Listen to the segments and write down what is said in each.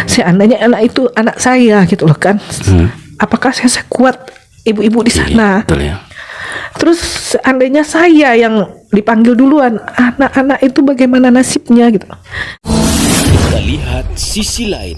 seandainya anak itu anak saya gitu loh kan, apakah saya sekuat ibu-ibu di sana? Betul ya. Terus seandainya saya yang dipanggil duluan, anak-anak itu bagaimana nasibnya gitu. Kita lihat sisi lain.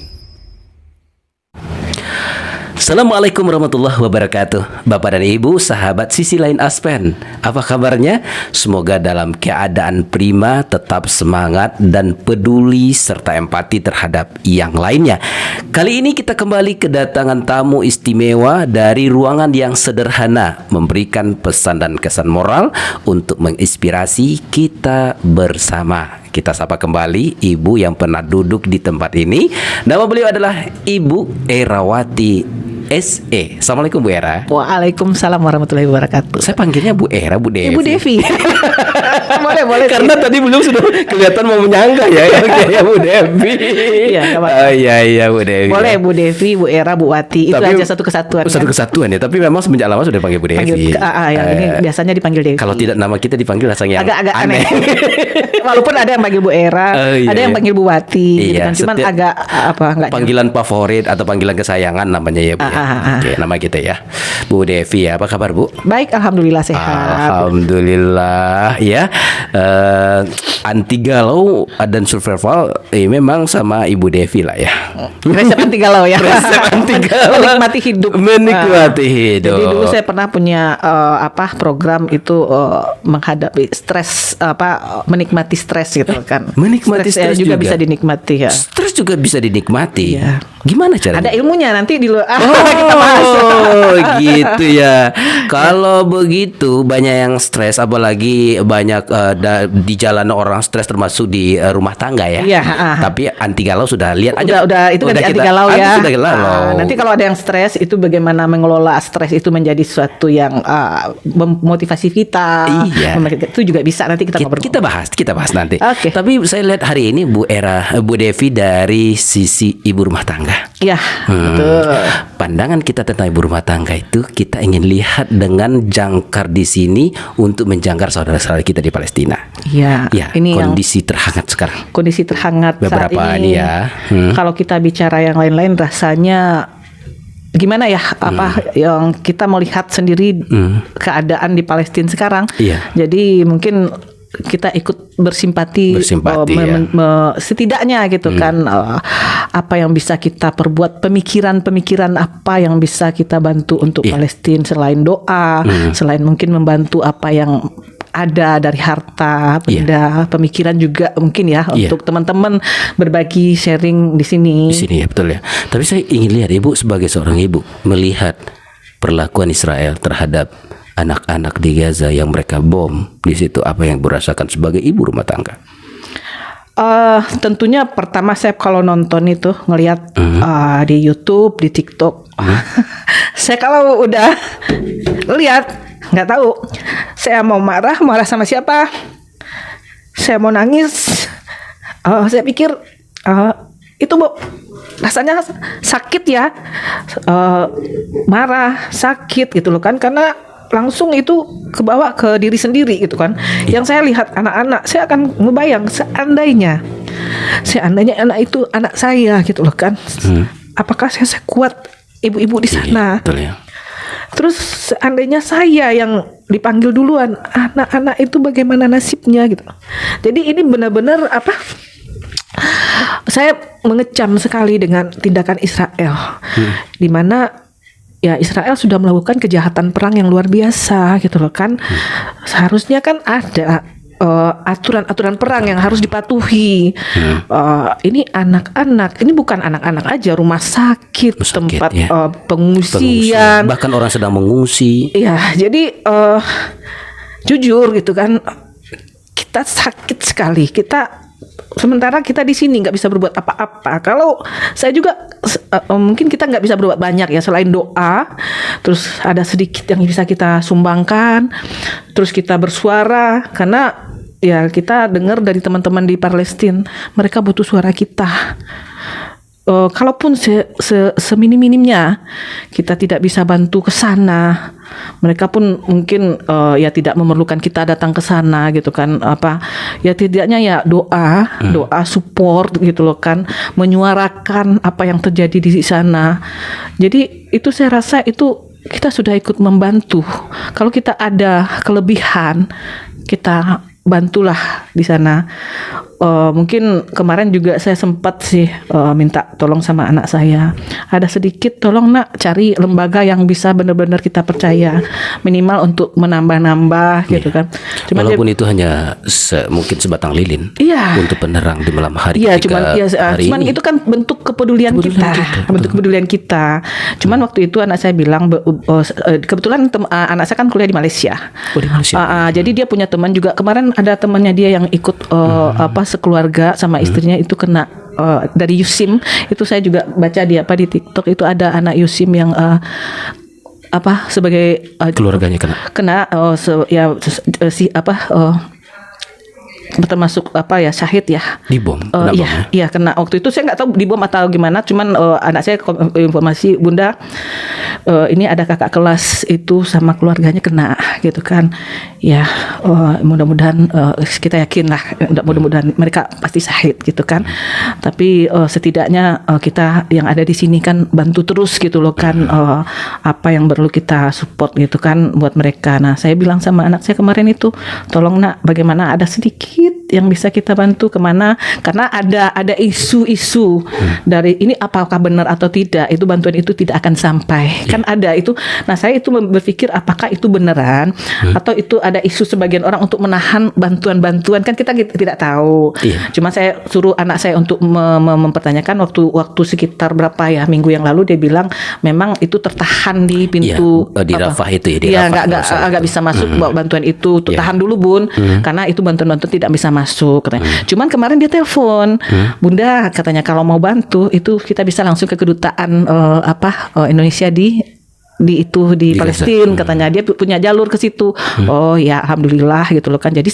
Assalamualaikum warahmatullahi wabarakatuh. Bapak dan Ibu, sahabat Sisi Lain Aspen, apa kabarnya? Semoga dalam keadaan prima, tetap semangat dan peduli serta empati terhadap yang lainnya. Kali ini kita kembali kedatangan tamu istimewa dari ruangan yang sederhana, memberikan pesan dan kesan moral untuk menginspirasi kita bersama. Kita sapa kembali ibu yang pernah duduk di tempat ini. Nama beliau adalah Ibu Erawati SE. Assalamualaikum Bu Era. Waalaikumsalam warahmatullahi wabarakatuh. Saya panggilnya Bu Era, Bu Devi. Ibu Devi. boleh. Karena tadi belum sudah kelihatan mau menyangka ya, ya Bu Devi. Iya, oh, iya Bu Devi. Boleh Bu Devi, Bu Era, Bu Wati. Itu aja satu kesatuan. Satu kesatuan ya. Tapi memang semenjak lama sudah panggil Bu Devi. Ini biasanya dipanggil Devi. Kalau tidak nama kita dipanggil rasanya agak aneh. Walaupun ada yang panggil Bu Era, ada yang panggil Bu Wati, gitu kan. Cuman agak enggak panggilan favorit atau panggilan kesayangan namanya ya Bu. Oke, nama kita ya. Bu Devi ya. Apa kabar Bu? Baik, alhamdulillah sehat. Alhamdulillah ya. Anti galau dan survival memang sama Ibu Devi lah ya. Resep anti galau ya. Resep anti galau. Menikmati hidup. Menikmati hidup. Jadi dulu saya pernah punya program itu menghadapi stres, menikmati stres gitu kan. Menikmati stres juga bisa dinikmati ya. Stres juga bisa dinikmati. Iya. Gimana caranya? Ada ilmunya nanti di kita bahas. Oh gitu ya. Kalau begitu banyak yang stres, apalagi banyak di jalan orang stres termasuk di rumah tangga ya. Iya. Tapi anti galau sudah lihat aja. Udah itu kan anti galau ya. Sudah galau. Nanti kalau ada yang stres itu bagaimana mengelola stres itu menjadi sesuatu yang memotivasi kita. Iya. Itu juga bisa nanti kita ngobrol. Kita bahas nanti. Oke. Tapi saya lihat hari ini Bu Devi dari sisi ibu rumah tangga. Iya, betul. Pandangan kita tentang ibu rumah tangga itu kita ingin lihat dengan jangkar di sini untuk menjangkar saudara-saudara kita di Palestina. Iya. Ya, ini kondisi terhangat sekarang. Kondisi terhangat beberapa saat ini ya. Kalau kita bicara yang lain-lain rasanya gimana ya? Yang kita melihat sendiri keadaan di Palestina sekarang. Iya. Jadi mungkin kita ikut bersimpati setidaknya gitu kan, apa yang bisa kita perbuat, pemikiran apa yang bisa kita bantu untuk Palestina selain doa, selain mungkin membantu apa yang ada dari harta, benda, pemikiran juga mungkin ya untuk teman-teman berbagi sharing di sini. Di sini ya, betul ya. Tapi saya ingin lihat Ibu sebagai seorang ibu melihat perlakuan Israel terhadap anak-anak di Gaza yang mereka bom di situ, apa yang berasakan sebagai ibu rumah tangga? Tentunya pertama saya kalau nonton itu ngelihat di YouTube, di TikTok, saya kalau udah lihat nggak tahu, saya mau marah sama siapa, saya mau nangis, saya pikir itu rasanya sakit ya, marah, sakit gitu loh kan, karena langsung itu kebawa ke diri sendiri gitu kan. Yang saya lihat anak-anak, saya akan ngebayang seandainya anak itu anak saya gitu loh kan. Apakah saya sekuat ibu-ibu di sana? Betul ya. Terus seandainya saya yang dipanggil duluan, anak-anak itu bagaimana nasibnya gitu. Jadi ini benar-benar saya mengecam sekali dengan tindakan Israel, di mana ya Israel sudah melakukan kejahatan perang yang luar biasa gitu loh kan. Seharusnya kan ada aturan-aturan perang yang harus dipatuhi. Ini anak-anak, ini bukan anak-anak aja, rumah sakit tempat pengungsian, bahkan orang sedang mengungsi. Iya, jadi jujur gitu kan, kita sakit sekali. Sementara kita di sini nggak bisa berbuat apa-apa. Kalau saya juga mungkin kita nggak bisa berbuat banyak ya selain doa. Terus ada sedikit yang bisa kita sumbangkan. Terus kita bersuara karena ya kita dengar dari teman-teman di Palestina, mereka butuh suara kita. Kalaupun seminim-minimnya kita tidak bisa bantu ke sana, mereka pun mungkin ya tidak memerlukan kita datang ke sana gitu kan, apa ya tidaknya ya doa support gitu loh kan, menyuarakan apa yang terjadi di sana. Jadi itu saya rasa itu kita sudah ikut membantu. Kalau kita ada kelebihan, kita bantulah di sana. Mungkin kemarin juga saya sempat sih minta tolong sama anak saya. Ada sedikit, tolong nak cari lembaga yang bisa benar-benar kita percaya, minimal untuk menambah-nambah gitu kan. Cuman Walaupun itu hanya mungkin sebatang lilin Iya. untuk penerang di malam hari. Iya, ketika hari cuman ini. itu kan bentuk kepedulian kita, bentuk kepedulian kita. Cuman waktu itu anak saya bilang, kebetulan anak saya kan kuliah di Malaysia. Oh, di Malaysia. Jadi dia punya teman juga. Kemarin ada temannya dia yang ikut sekeluarga sama istrinya itu kena dari Yusim. Itu saya juga baca di TikTok itu ada anak Yusim yang sebagai Keluarganya kena. termasuk syahid ya. Dibom. Kena bom ya? Iya kena. Waktu itu saya nggak tahu dibom atau gimana. Cuman anak saya informasi, Bunda, ini ada kakak kelas itu sama keluarganya kena gitu kan. Ya mudah-mudahan kita yakin lah. Mudah-mudahan mereka pasti syahid gitu kan. Tapi setidaknya kita yang ada di sini kan bantu terus gitu loh kan. Apa yang perlu kita support gitu kan buat mereka. Nah saya bilang sama anak saya kemarin itu, tolong nak, bagaimana ada sedikit yang bisa kita bantu kemana, karena ada isu-isu dari ini apakah benar atau tidak, itu bantuan itu tidak akan sampai kan ada itu. Nah saya itu berpikir apakah itu beneran atau itu ada isu sebagian orang untuk menahan bantuan-bantuan, kan kita tidak tahu. Cuma saya suruh anak saya untuk mempertanyakan waktu sekitar berapa ya minggu yang lalu, dia bilang memang itu tertahan di pintu di Rafah itu ya, di Rafah nggak bisa masuk bantuan itu, tahan dulu Bun, karena itu bantuan-bantuan tidak bisa masuk katanya. Cuman kemarin dia telepon, Bunda katanya kalau mau bantu itu kita bisa langsung ke kedutaan Indonesia di Palestina katanya, dia punya jalur ke situ. Oh ya alhamdulillah gitu loh kan. Jadi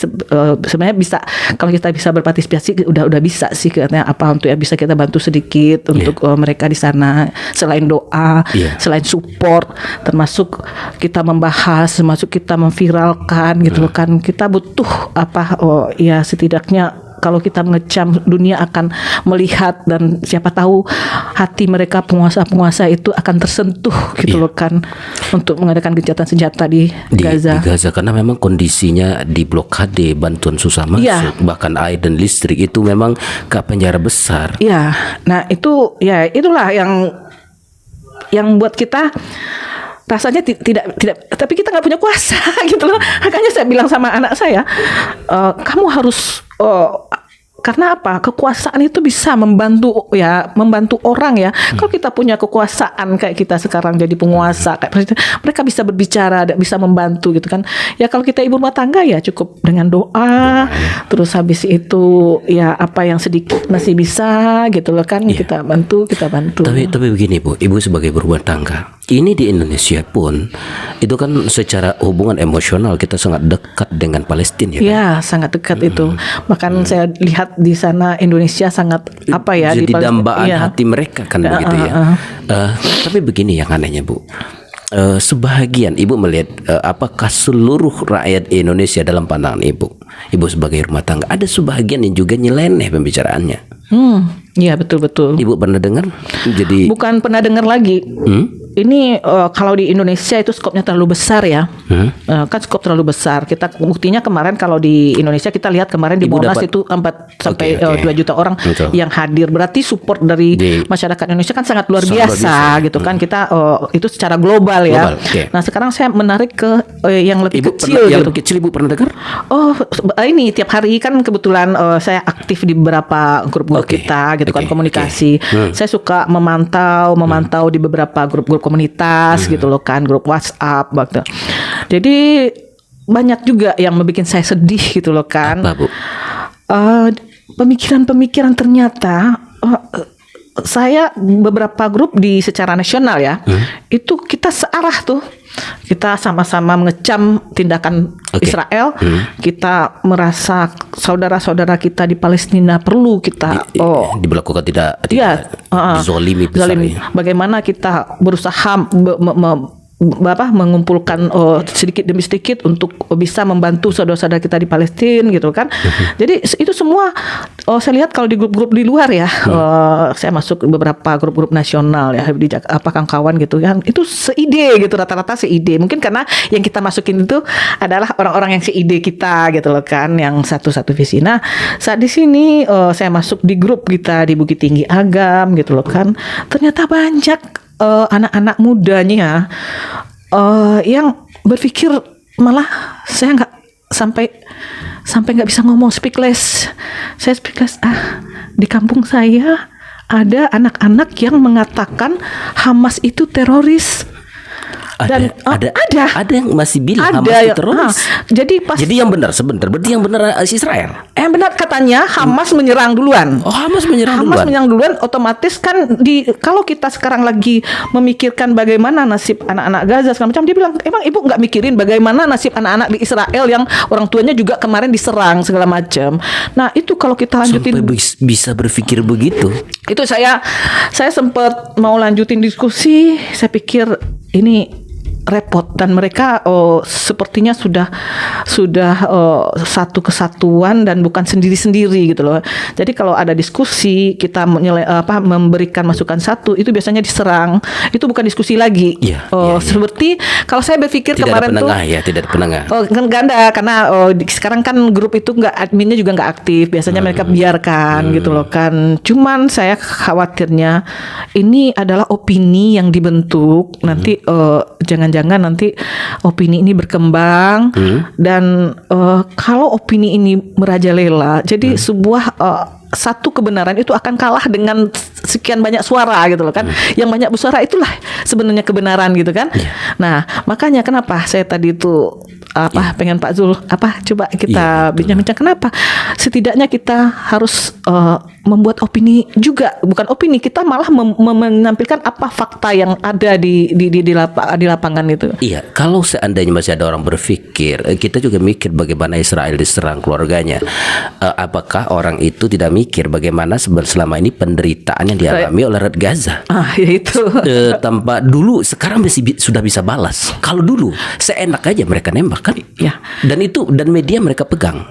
sebenarnya bisa, kalau kita bisa berpartisipasi udah bisa sih katanya, untuk ya bisa kita bantu sedikit untuk mereka di sana, selain doa, selain support, termasuk kita membahas, termasuk kita memviralkan gitu loh kan. Kita butuh setidaknya kalau kita mengecam, dunia akan melihat, dan siapa tahu hati mereka penguasa-penguasa itu akan tersentuh gitu loh kan, untuk mengadakan gencatan senjata di Gaza. Di Gaza, karena memang kondisinya di blokade, bantuan susah masuk, bahkan air dan listrik itu memang ke penjara besar. Iya, nah itulah yang buat kita rasanya tidak, tapi kita nggak punya kuasa gitu loh. Makanya saya bilang sama anak saya, kamu harus karena apa? Kekuasaan itu bisa membantu orang ya. Kalau kita punya kekuasaan kayak kita sekarang jadi penguasa kayak presiden, mereka bisa berbicara, bisa membantu gitu kan. Ya kalau kita ibu rumah tangga ya cukup dengan doa, terus habis itu ya apa yang sedikit masih bisa gitu loh kan, kita bantu. Tapi begini Bu, Ibu sebagai berumah tangga, ini di Indonesia pun itu kan secara hubungan emosional kita sangat dekat dengan Palestina ya kan? Ya sangat dekat itu. Bahkan saya lihat di sana Indonesia sangat jadi dambaan hati mereka kan begitu ya. Tapi begini yang anehnya Bu, sebahagian Ibu melihat apakah seluruh rakyat Indonesia dalam pandangan Ibu sebagai rumah tangga, ada sebahagian yang juga nyeleneh pembicaraannya. Iya betul. Ibu pernah dengar? Jadi bukan pernah dengar lagi. Ini kalau di Indonesia itu skopnya terlalu besar ya. Kan skop terlalu besar. Kita buktinya kemarin kalau di Indonesia kita lihat kemarin di Monas itu 4 sampai 2 juta orang yang hadir. Berarti support dari masyarakat Indonesia kan sangat luar biasa gitu kan. Kita itu secara global ya. Nah sekarang saya menarik ke yang lebih kecil. Yang kecil Ibu pernah dengar? Oh ini tiap hari kan kebetulan saya aktif di beberapa grup-grup kita gitu kan, komunikasi. Saya suka memantau di beberapa grup-grup komunitas gitu loh kan, grup WhatsApp gitu. Jadi banyak juga yang membuat saya sedih gitu loh kan. Apa Bu? Pemikiran-pemikiran ternyata saya beberapa grup secara nasional ya, itu kita searah tuh. Kita sama-sama mengecam tindakan Israel. Kita merasa saudara-saudara kita di Palestina perlu kita diberlakukan tidak dizolimi. Bagaimana kita berusaha mengumpulkan sedikit demi sedikit untuk bisa membantu saudara-saudara kita di Palestina gitu kan. Jadi itu semua saya lihat kalau di grup-grup di luar ya, saya masuk beberapa grup-grup nasional ya di kawan gitu kan, itu seide gitu, rata-rata seide. Mungkin karena yang kita masukin itu adalah orang-orang yang seide kita gitu loh kan, yang satu-satu visi. Nah saat di sini saya masuk di grup kita di Bukit Tinggi Agam gitu loh kan, ternyata banyak anak-anak mudanya yang berpikir malah saya nggak sampai nggak bisa ngomong, speechless. Saya speechless. Di kampung saya ada anak-anak yang mengatakan Hamas itu teroris. Dan ada yang masih bilang Hamas itu teroris. Jadi yang benar sebentar, berarti yang benar Israel. Yang benar katanya Hamas menyerang duluan. Hamas menyerang duluan. Otomatis kan kalau kita sekarang lagi memikirkan bagaimana nasib anak-anak Gaza segala macam, dia bilang emang ibu nggak mikirin bagaimana nasib anak-anak di Israel yang orang tuanya juga kemarin diserang segala macam. Nah itu kalau kita lanjutin sampai bisa berpikir begitu. Itu saya sempat mau lanjutin diskusi, saya pikir ini repot, dan mereka sepertinya sudah satu kesatuan dan bukan sendiri-sendiri gitu loh. Jadi kalau ada diskusi kita memberikan masukan satu, itu biasanya diserang. Itu bukan diskusi lagi. Seperti kalau saya berpikir tidak kemarin ada penengah, tidak ada penengah. Kan ganda karena sekarang kan grup itu nggak, adminnya juga nggak aktif. Biasanya mereka biarkan gitu loh kan. Cuman saya khawatirnya ini adalah opini yang dibentuk nanti jangan-jangan nanti opini ini berkembang dan kalau opini ini merajalela, jadi sebuah satu kebenaran itu akan kalah dengan sekian banyak suara gitu loh kan. Yang banyak bersuara itulah sebenarnya kebenaran gitu kan. Nah makanya kenapa saya tadi itu pengen Pak Zul coba kita bincang-bincang kenapa setidaknya kita harus membuat opini juga, bukan opini, kita malah menampilkan apa fakta yang ada di lapangan itu. Iya, kalau seandainya masih ada orang berpikir, kita juga mikir bagaimana Israel diserang keluarganya. Apakah orang itu tidak mikir bagaimana selama ini penderitaan yang dialami oleh rakyat Gaza? Itu. Tanpa dulu, sekarang sudah bisa balas. Kalau dulu seenak aja mereka nembak kan. Ya. Dan media mereka pegang.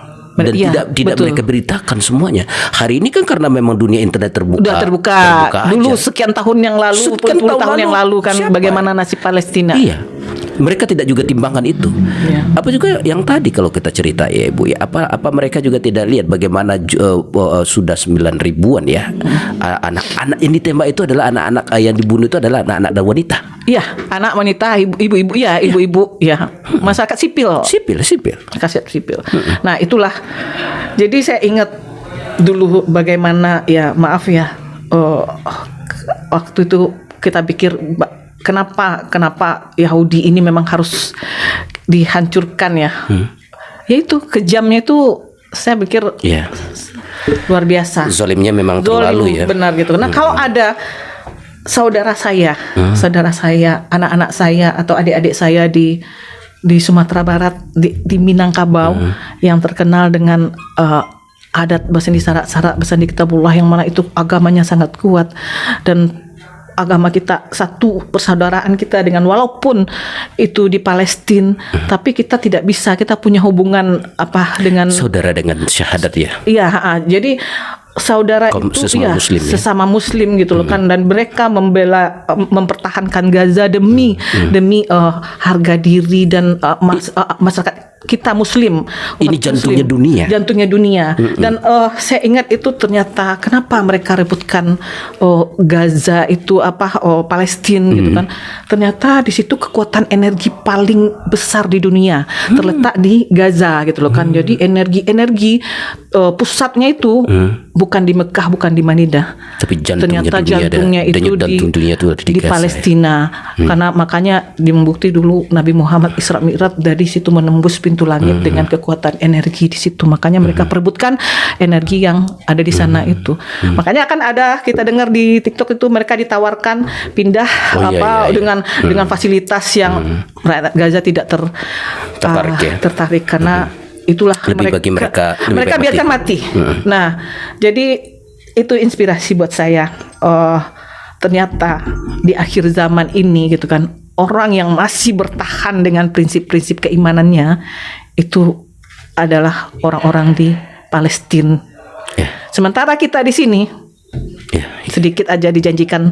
Dan tidak mereka beritakan semuanya. Hari ini kan karena memang dunia internet terbuka. Udah terbuka dulu aja. Sekian tahun yang lalu, 10 tahun yang lalu kan bagaimana nasib Palestina. Iya. Mereka tidak juga timbangkan itu. Apa juga yang tadi kalau kita cerita ya Ibu ya, apa mereka juga tidak lihat bagaimana sudah 9.000-an ya anak-anak ini tembak itu adalah anak-anak yang dibunuh itu adalah anak-anak dan wanita. Iya, anak wanita, ibu-ibu ya, ibu-ibu ya, masyarakat sipil. Masyarakat sipil. Nah, itulah. Jadi saya ingat dulu bagaimana ya, maaf ya, waktu itu kita pikir kenapa Yahudi ini memang harus dihancurkan ya. Ya itu kejamnya itu saya pikir luar biasa. Zolimnya memang terlalu ya. Benar gitu. Nah kalau ada saudara saya, anak-anak saya atau adik-adik saya di Sumatera Barat, di Minangkabau yang terkenal dengan adat Basandi Sarak Basandi Kitabullah yang mana itu agamanya sangat kuat dan agama kita satu, persaudaraan kita dengan walaupun itu di Palestina, tapi kita tidak bisa, kita punya hubungan dengan saudara dengan syahadat ya. Iya, jadi saudara itu sesama muslim gitu loh kan, dan mereka mempertahankan Gaza demi harga diri dan masyarakat kita muslim. Ini jantungnya dunia. Dan saya ingat itu ternyata kenapa mereka rebutkan Gaza itu Palestina gitu kan. Ternyata di situ kekuatan energi paling besar di dunia terletak di Gaza gitu loh kan. Jadi energi pusatnya itu bukan di Mekah, bukan di Madinah, tapi ternyata jantungnya itu di Palestina. Karena makanya membukti dulu Nabi Muhammad Isra Mi'raj dari situ menembus pintu langit dengan kekuatan energi di situ. Makanya mereka perebutkan energi yang ada di sana itu. Makanya kan ada kita dengar di TikTok itu mereka ditawarkan pindah dengan fasilitas yang rakyat Gaza tidak tertarik karena itulah mereka biarkan mati. Nah, jadi itu inspirasi buat saya. Ternyata di akhir zaman ini gitu kan, orang yang masih bertahan dengan prinsip-prinsip keimanannya itu adalah orang-orang di Palestina. Ya. Sementara kita di sini Ya. sedikit aja dijanjikan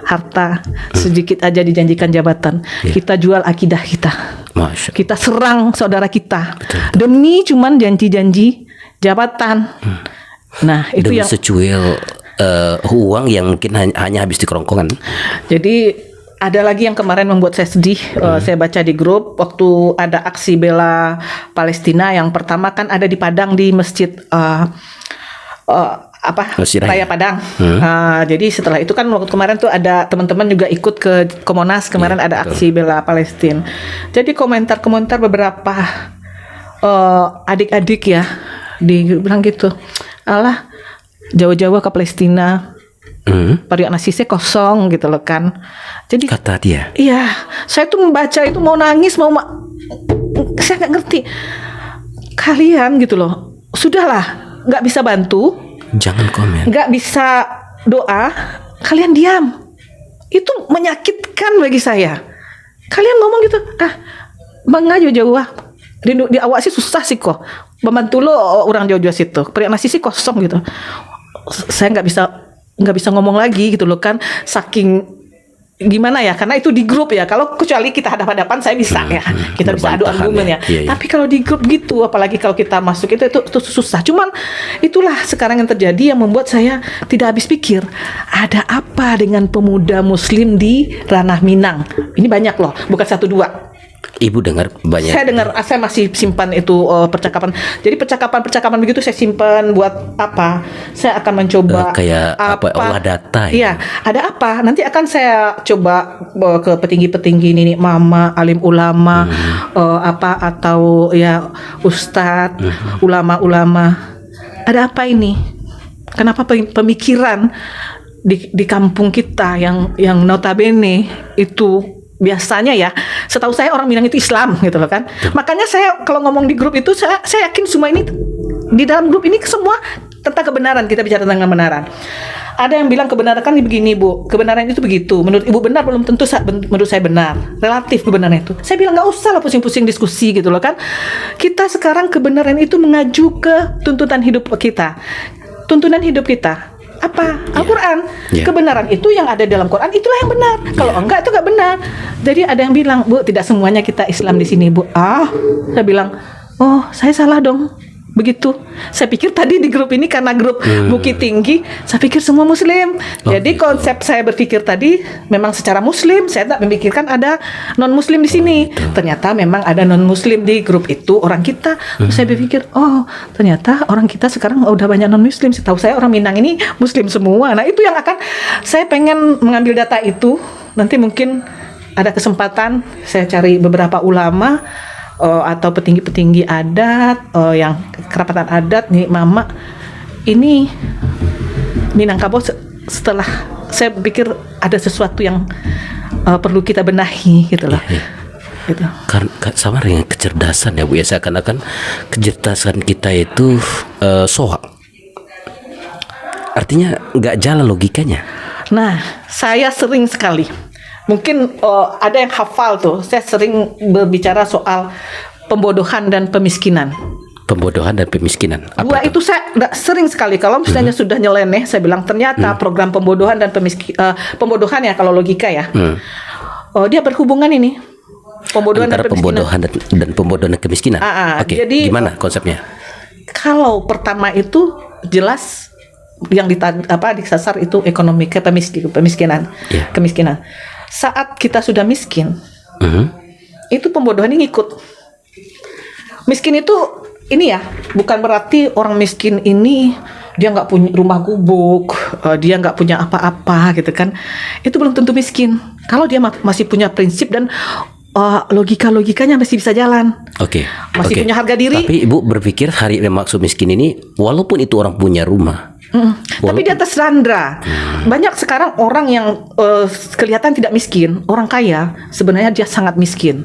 harta, sedikit aja dijanjikan jabatan, Ya. kita jual akidah kita. Masya. Kita serang saudara kita Betul. demi cuman janji-janji jabatan. Nah, itu Demi yang secuil uang yang mungkin hanya habis di kerongkongan. jadi ada lagi yang kemarin membuat saya sedih. Saya baca di grup waktu ada aksi bela Palestina yang pertama kan ada di Padang di masjid Masjid Raya Raya. Padang. Jadi setelah itu kan waktu kemarin tuh ada teman-teman juga ikut ke Monas kemarin Iya, ada betul. aksi bela Palestina. Jadi komentar-komentar beberapa adik-adik ya dibilang gitu, alah jauh-jauh ke Palestina, Pariak Nasisnya kosong gitu loh kan. Jadi Kata dia. iya, saya tuh membaca itu mau nangis saya nggak ngerti. Kalian gitu loh, sudahlah nggak bisa bantu, Jangan komen. nggak bisa doa, kalian diam. Itu menyakitkan bagi saya. Kalian ngomong gitu, bang jauh-jauh di awak sih susah sih kok. Membantu lo orang jauh-jauh situ. Pria nasi sih kosong gitu. Saya nggak bisa ngomong lagi gitu loh kan. Saking gimana ya, karena itu di grup ya. Kalau kecuali kita hadap-hadapan saya bisa ya, kita bisa adu Berbantahan argumen ya. ya. Iya, iya. Tapi kalau di grup gitu, apalagi kalau kita masuk itu susah. Cuman itulah sekarang yang terjadi yang membuat saya tidak habis pikir. Ada apa dengan pemuda Muslim di ranah Minang? Ini banyak loh, bukan satu dua. Ibu dengar banyak. Saya masih simpan itu percakapan. Jadi percakapan begitu saya simpan buat apa? Saya akan mencoba Kayak apa, olah data ya? Iya, ada apa? Nanti akan saya coba ke petinggi-petinggi ini, mama, alim ulama, atau ya ustadz, ulama-ulama. Ada apa ini? Kenapa pemikiran di kampung kita yang notabene itu biasanya ya, setahu saya orang Minang itu Islam gitu loh kan. Makanya saya kalau ngomong di grup itu saya yakin semua ini di dalam grup ini semua tentang kebenaran, kita bicara tentang kebenaran. Ada yang bilang kebenaran kan begini Bu, kebenaran itu begitu. Menurut Ibu benar belum tentu menurut saya benar. Relatif kebenaran itu. Saya bilang nggak usah lah pusing-pusing diskusi gitu loh kan. Kita sekarang kebenaran itu mengacu ke tuntutan hidup kita. Tuntunan hidup kita apa? Al-Quran. Yeah. Kebenaran itu yang ada dalam Quran itulah yang benar. Kalau enggak itu enggak benar. Jadi ada yang bilang, Bu, tidak semuanya kita Islam di sini, Bu. Saya bilang, oh, saya salah dong. Begitu. Saya pikir tadi di grup ini karena grup Bukit Tinggi, saya pikir semua Muslim. Jadi konsep saya berpikir tadi memang secara Muslim. Saya tak memikirkan ada non Muslim di sini. Ternyata memang ada non Muslim di grup itu orang kita. Terus saya berpikir, oh ternyata orang kita sekarang udah banyak non Muslim. Setahu saya orang Minang ini Muslim semua. Nah itu yang akan saya pengen mengambil data itu. Nanti mungkin ada kesempatan saya cari beberapa ulama atau petinggi-petinggi adat, yang kerapatan adat nih, mama ini Minangkabau setelah saya pikir ada sesuatu yang perlu kita benahi gitu loh. Gitu. Karena sama dengan kecerdasan ya Bu ya, seakan-akan kecerdasan kita itu soak. Artinya nggak jalan logikanya. Nah, saya sering sekali, mungkin ada yang hafal tuh, saya sering berbicara soal pembodohan dan pemiskinan. Pembodohan dan pemiskinan. Dua itu saya sering sekali kalau misalnya sudah nyeleneh, saya bilang ternyata program pembodohan dan pembodohan ya kalau logika ya, dia berhubungan ini pembodohan Antara dan pemiskinan. pembodohan dan pembodohan dan kemiskinan. Oke, jadi gimana konsepnya? Kalau pertama itu jelas yang disasar itu ekonomi pemiskinan, Yeah. kemiskinan. Saat kita sudah miskin, itu pembodohan ini ngikut. Miskin itu ini ya, bukan berarti orang miskin ini dia nggak punya rumah gubuk, dia nggak punya apa-apa gitu kan. Itu belum tentu miskin. Kalau dia masih punya prinsip dan logikanya masih bisa jalan. Oke. Masih punya harga diri. Tapi Ibu berpikir hari maksud miskin ini, walaupun itu orang punya rumah, Tapi dia tersandra. Banyak sekarang orang yang kelihatan tidak miskin, orang kaya, sebenarnya dia sangat miskin.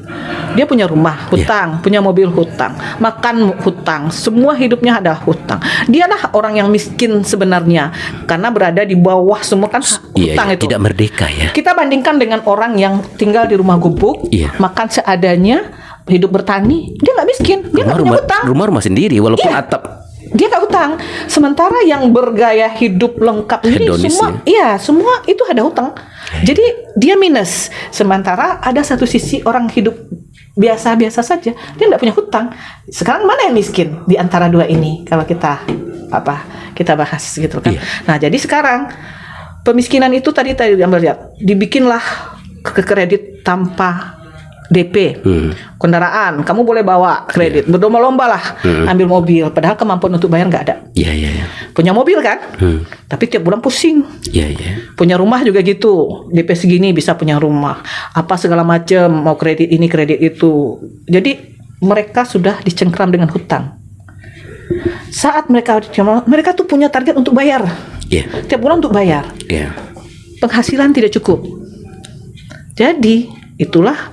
Dia punya rumah hutang, punya mobil hutang, makan hutang, semua hidupnya ada hutang. Dialah orang yang miskin sebenarnya, karena berada di bawah semua kan hutang itu. Tidak merdeka ya. Kita bandingkan dengan orang yang tinggal di rumah gubuk, makan seadanya, hidup bertani, dia nggak miskin, dia nggak punya hutang. Rumah sendiri walaupun atap. Dia nggak hutang. Sementara yang bergaya hidup lengkap ini Hedonis, semua itu ada hutang. Jadi dia minus. Sementara ada satu sisi orang hidup biasa-biasa saja, dia nggak punya hutang. Sekarang mana yang miskin di antara dua ini? Kalau kita bahas gitu kan. Nah, jadi sekarang pemiskinan itu tadi lihat, dibikinlah ke kredit tanpa DP, kendaraan, kamu boleh bawa kredit, berlomba-lomba lah, ambil mobil, padahal kemampuan untuk bayar nggak ada. Punya mobil kan, tapi tiap bulan pusing. Punya rumah juga gitu, DP segini bisa punya rumah, apa segala macam, mau kredit ini kredit itu. Jadi mereka sudah dicengkram dengan hutang. Saat mereka tuh punya target untuk bayar, tiap bulan untuk bayar, penghasilan tidak cukup. Jadi itulah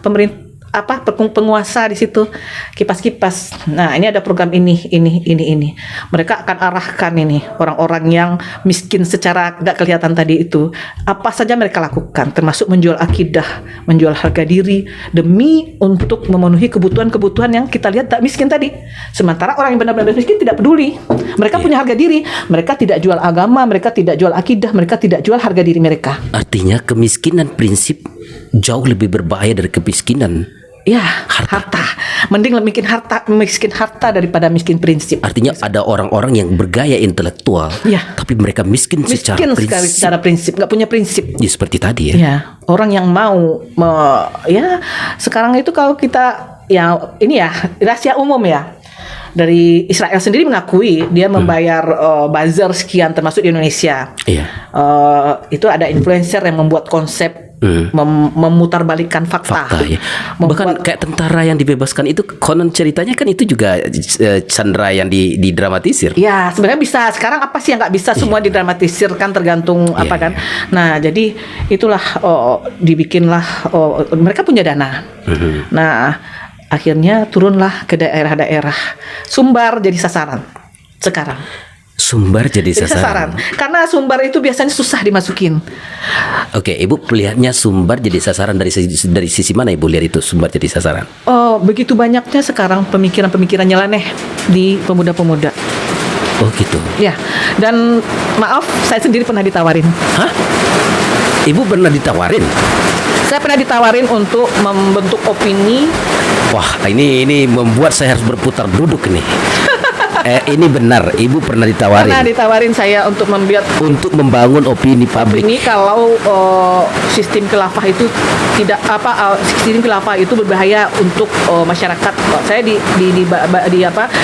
penguasa di situ, kipas-kipas. Nah, ini ada program ini. Mereka akan arahkan ini orang-orang yang miskin secara nggak kelihatan tadi itu. Apa saja mereka lakukan, termasuk menjual akidah, menjual harga diri demi untuk memenuhi kebutuhan-kebutuhan yang kita lihat tak miskin tadi. Sementara orang yang benar-benar miskin tidak peduli. Mereka punya harga diri, mereka tidak jual agama, mereka tidak jual akidah, mereka tidak jual harga diri mereka. Artinya kemiskinan prinsip jauh lebih berbahaya dari kemiskinan. Harta. Mending miskin harta daripada miskin prinsip. Artinya ada orang-orang yang bergaya intelektual, tapi mereka miskin secara prinsip, nggak punya prinsip. Seperti tadi ya. Orang yang mau, sekarang itu kalau kita, rahasia umum ya. Dari Israel sendiri mengakui dia membayar buzzer sekian, termasuk di Indonesia. Itu ada influencer yang membuat konsep memutarbalikkan fakta. Bahkan kayak tentara yang dibebaskan itu, konon ceritanya kan itu juga Chandra yang didramatisir. Ya, sebenarnya bisa. Sekarang apa sih yang nggak bisa semua didramatisir kan, tergantung apa kan. Nah, jadi itulah dibikinlah mereka punya dana. Nah, akhirnya turunlah ke daerah-daerah. Sumbar jadi sasaran sekarang. Sumbar jadi sasaran. Karena Sumbar itu biasanya susah dimasukin. Oke, Ibu melihatnya Sumbar jadi sasaran dari sisi mana Ibu lihat itu Sumbar jadi sasaran? Begitu banyaknya sekarang pemikiran-pemikiran nyeleneh di pemuda-pemuda. Oh gitu. Ya, dan maaf, saya sendiri pernah ditawarin. Hah? Ibu pernah ditawarin? Saya pernah ditawarin untuk membentuk opini. Wah, ini membuat saya harus berputar duduk nih. Ini benar, Ibu pernah ditawarin? Pernah ditawarin saya untuk membangun opini publik. Ini kalau sistem khilafah itu sistem khilafah itu berbahaya untuk masyarakat. Saya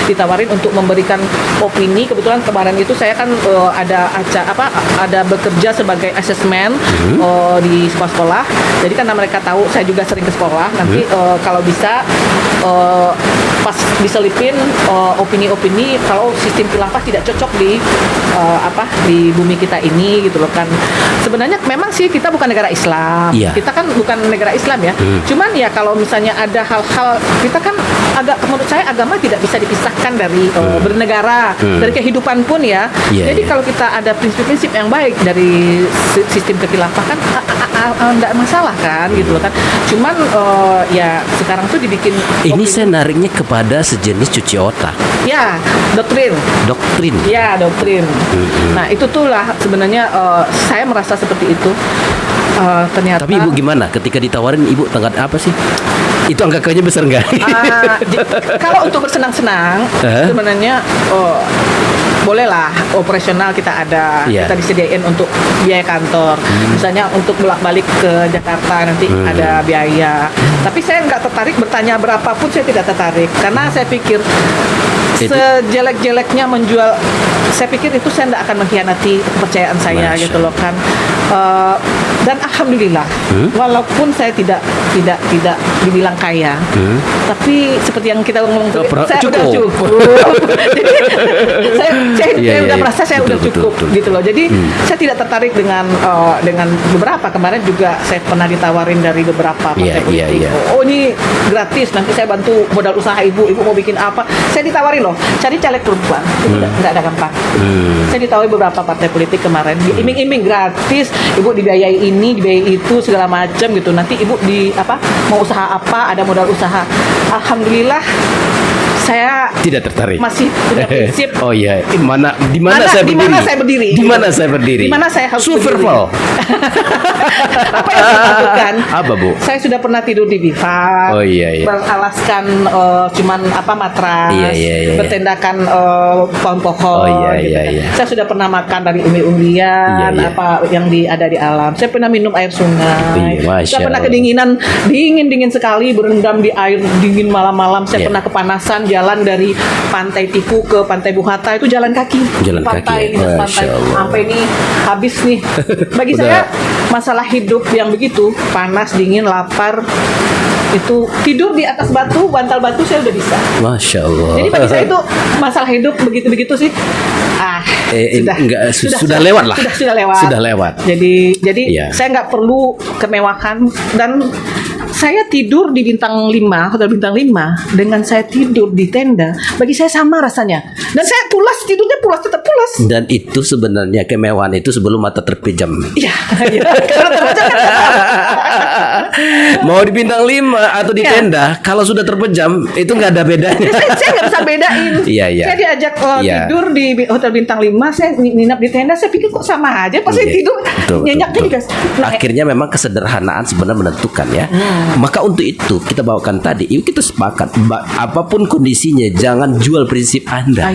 ditawarin untuk memberikan opini. Kebetulan kemarin itu saya kan ada bekerja sebagai asesmen di sekolah-sekolah. Jadi karena mereka tahu saya juga sering ke sekolah. Nanti kalau bisa pas diselipin opini-opini kalau sistem khilafah tidak cocok di bumi kita ini gitu loh kan. Sebenarnya memang sih kita bukan negara Islam. Kita kan bukan negara Islam ya. Cuman ya kalau misalnya ada hal-hal, kita kan menurut saya agama tidak bisa dipisahkan dari bernegara, dari kehidupan pun ya. Jadi kalau kita ada prinsip-prinsip yang baik dari sistem kekhilafah kan enggak masalah kan gitu loh kan. Cuman ya sekarang tuh dibikin ini saya nariknya kepada sejenis cuci otak. Ya, doktrin. Ya, doktrin. Nah, itu tuh lah sebenarnya saya merasa seperti itu. Ternyata. Tapi Ibu gimana? Ketika ditawarin, Ibu tanggat apa sih? Itu angka-angkanya besar nggak? Kalau untuk bersenang-senang, sebenarnya bolehlah operasional kita ada, kita disediain untuk biaya kantor. Misalnya untuk bolak-balik ke Jakarta nanti ada biaya. Tapi saya nggak tertarik bertanya berapapun, saya tidak tertarik karena saya pikir sejelek-jeleknya menjual, saya pikir itu saya tidak akan mengkhianati kepercayaan saya gitu loh kan. Dan alhamdulillah Walaupun saya tidak dibilang kaya, tapi seperti yang kita ngomong tadi, saya udah cukup. Jadi saya udah merasa saya udah cukup gitu loh. Jadi saya tidak tertarik dengan beberapa. Kemarin juga saya pernah ditawarin dari beberapa partai politik. Oh ini gratis, nanti saya bantu modal usaha ibu mau bikin apa. Saya ditawarin loh, cari caleg perempuan itu nggak ada gampang. Saya ditawarin beberapa partai politik kemarin, iming-iming gratis, ibu dibiayai ini, dibiayai itu segala macam gitu. Nanti ibu mau usaha apa, ada modal usaha. Alhamdulillah saya tidak tertarik. Masih punya prinsip. Oh iya, di mana saya berdiri? Di mana saya berdiri? Di mana saya harus survival. Apa yang saya lakukan? Apa, Bu? Saya sudah pernah tidur di bivak. Oh iya. Beralaskan cuman matras. Iya. Bertendakan pohon-pohon. Oh iya. Saya sudah pernah makan dari umbi-umbian, apa yang ada di alam. Saya pernah minum air sungai. Saya pernah kedinginan, dingin sekali, berendam di air dingin malam-malam. Saya pernah kepanasan, jalan dari Pantai Tiku ke Pantai Buhata itu jalan kaki. Pantai sampai ini habis nih. Bagi saya masalah hidup yang begitu, panas, dingin, lapar, itu tidur di atas batu, bantal batu saya udah bisa. Masya Allah. Jadi bagi saya itu masalah hidup begitu sih. Sudah lewat lah. Sudah lewat. Jadi saya nggak perlu kemewahan, dan saya tidur di hotel bintang 5 dengan saya tidur di tenda, bagi saya sama rasanya. Dan saya tidurnya tetap pulas. Dan itu sebenarnya kemewahan itu sebelum mata terpejam. Iya. Karena terpejam kan. Mau di bintang 5 atau di tenda, kalau sudah terpejam itu nggak ada bedanya. Saya nggak bisa bedain. Iya. Saya diajak tidur di hotel bintang 5, saya nginap di tenda, saya pikir kok sama aja. Pas saya tidur nyenyaknya dikasih. Akhirnya memang kesederhanaan sebenarnya menentukan ya. Maka untuk itu kita bawakan tadi, kita sepakat apapun kondisinya jangan jual prinsip Anda.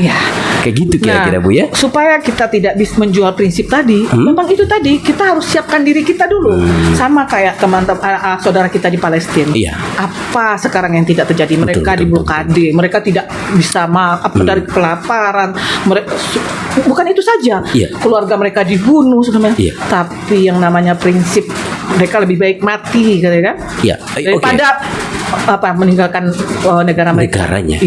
Kayak gitu kira-kira Bu ya. Supaya kita tidak bisa menjual prinsip tadi, memang itu tadi kita harus siapkan diri kita dulu. Sama kayak teman-teman saudara kita di Palestina. Apa sekarang yang tidak terjadi? Mereka diblokade, mereka tidak bisa dari kelaparan. Bukan itu saja, keluarga mereka dibunuh sebenarnya. Tapi yang namanya prinsip, mereka lebih baik mati, kan? Daripada meninggalkan negaranya.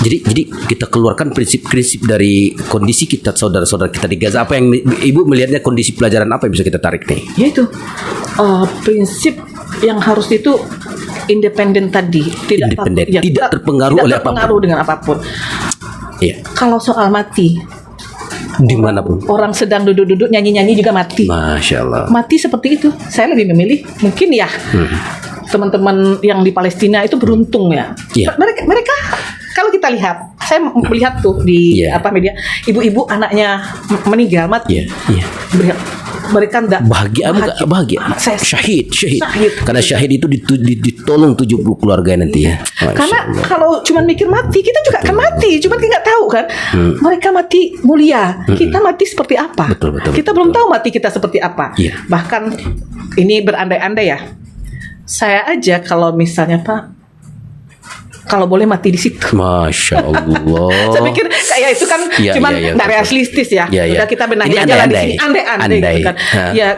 Jadi kita keluarkan prinsip-prinsip dari kondisi kita, saudara-saudara kita di Gaza. Apa yang Ibu melihatnya, kondisi pelajaran apa yang bisa kita tarik nih? Yaitu prinsip yang harus itu independen tadi, tidak terpengaruh dengan apapun. Kalau soal mati, dimanapun orang sedang duduk-duduk nyanyi-nyanyi juga mati. Masya Allah. Mati seperti itu. Saya lebih memilih mungkin teman-teman yang di Palestina itu beruntung ya. Mereka kalau kita lihat, saya melihat tuh di media, ibu-ibu anaknya meninggal mati. Mereka enggak bahagia. Syahid. Karena syahid itu ditolong 70 keluarga nanti ya. Karena kalau cuma mikir mati, kita juga akan mati. Cuma kita nggak tahu kan. Mereka mati mulia, kita mati seperti apa? Kita belum tahu mati kita seperti apa. Bahkan ini berandai-andai ya. Saya aja kalau misalnya kalau boleh mati di situ. Masya Allah. Saya pikir kayak itu kan cuman nggak realistis ya. Udah kita benahi aja lah di sini. Andai gitu kan.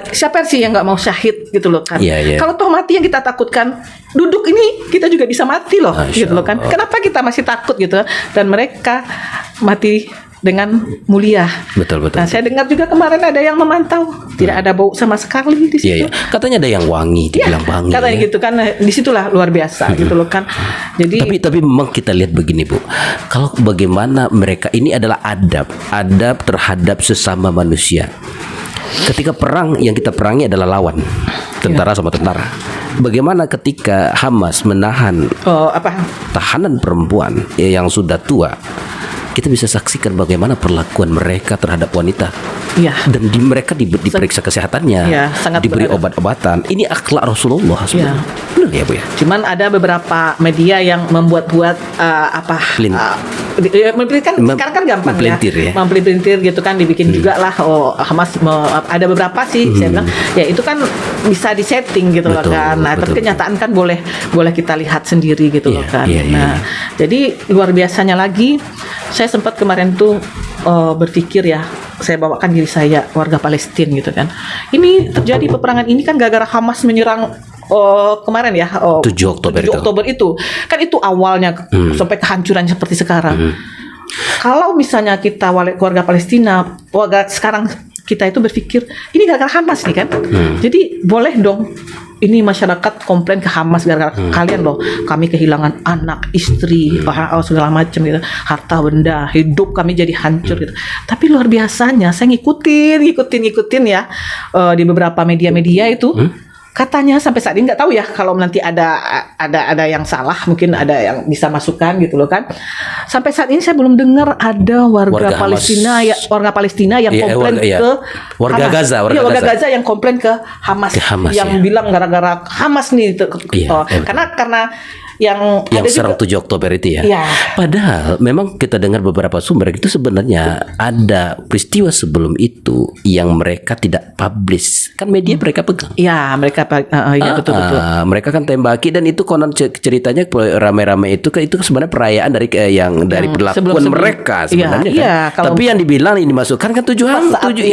Siapa sih yang nggak mau syahid gitu loh kan. Kalau toh mati yang kita takutkan, duduk ini kita juga bisa mati loh. Gitu loh kan. Kenapa kita masih takut gitu? Dan mereka mati dengan mulia. Betul. Nah, saya dengar juga kemarin ada yang memantau, tidak ada bau sama sekali di situ. Katanya ada yang wangi, dibilang wangi. Katanya gitu kan, disitulah luar biasa gitu loh kan. Jadi tapi memang kita lihat begini Bu, kalau bagaimana mereka ini adalah adab terhadap sesama manusia. Ketika perang, yang kita perangi adalah lawan, tentara sama tentara. Bagaimana ketika Hamas menahan tahanan perempuan yang sudah tua? Kita bisa saksikan bagaimana perlakuan mereka terhadap wanita. Dan mereka diperiksa kesehatannya, diberi obat-obatan. Ini akhlak Rasulullah sebenarnya. Benar ya Bu ya? Cuman ada beberapa media yang membuat-buat sekarang kan gampang mempelintir gitu kan, dibikin juga lah. Hamas ada beberapa sih saya bilang ya itu kan bisa disetting gitu loh kan. Nah tapi kenyataan kan boleh kita lihat sendiri gitu loh kan. Nah jadi luar biasanya lagi, saya sempat kemarin tuh berpikir ya, saya bawakan diri saya warga Palestina gitu kan. Ini terjadi peperangan ini kan gara-gara Hamas menyerang kemarin ya 7 Oktober 7 Oktober itu. Kan itu awalnya sampai kehancuran seperti sekarang. Kalau misalnya kita warga Palestina, warga sekarang kita itu berpikir ini gara-gara Hamas nih kan. Jadi boleh dong ini masyarakat komplain ke Hamas gara-gara kalian loh, kami kehilangan anak, istri, segala macam gitu, harta benda, hidup kami jadi hancur gitu. Tapi luar biasanya saya ngikutin ya di beberapa media-media itu. Katanya sampai saat ini nggak tahu ya, kalau nanti ada yang salah, mungkin ada yang bisa masukkan gitu loh kan. Sampai saat ini saya belum dengar ada warga Palestina yang komplain ke warga Hamas. Gaza, warga Gaza yang komplain ke Hamas, yang bilang gara-gara Hamas nih karena yang serang 7 Oktober itu ya. Iya. Padahal memang kita dengar beberapa sumber itu sebenarnya ada peristiwa sebelum itu yang mereka tidak publish. Kan media mereka pegang. Iya, mereka betul. Mereka kan tembaki, dan itu konon ceritanya rame-rame itu sebenarnya perayaan dari perlakuan mereka sebenarnya kan. Iya, tapi yang dibilang ini dimasukkan kan 7 itu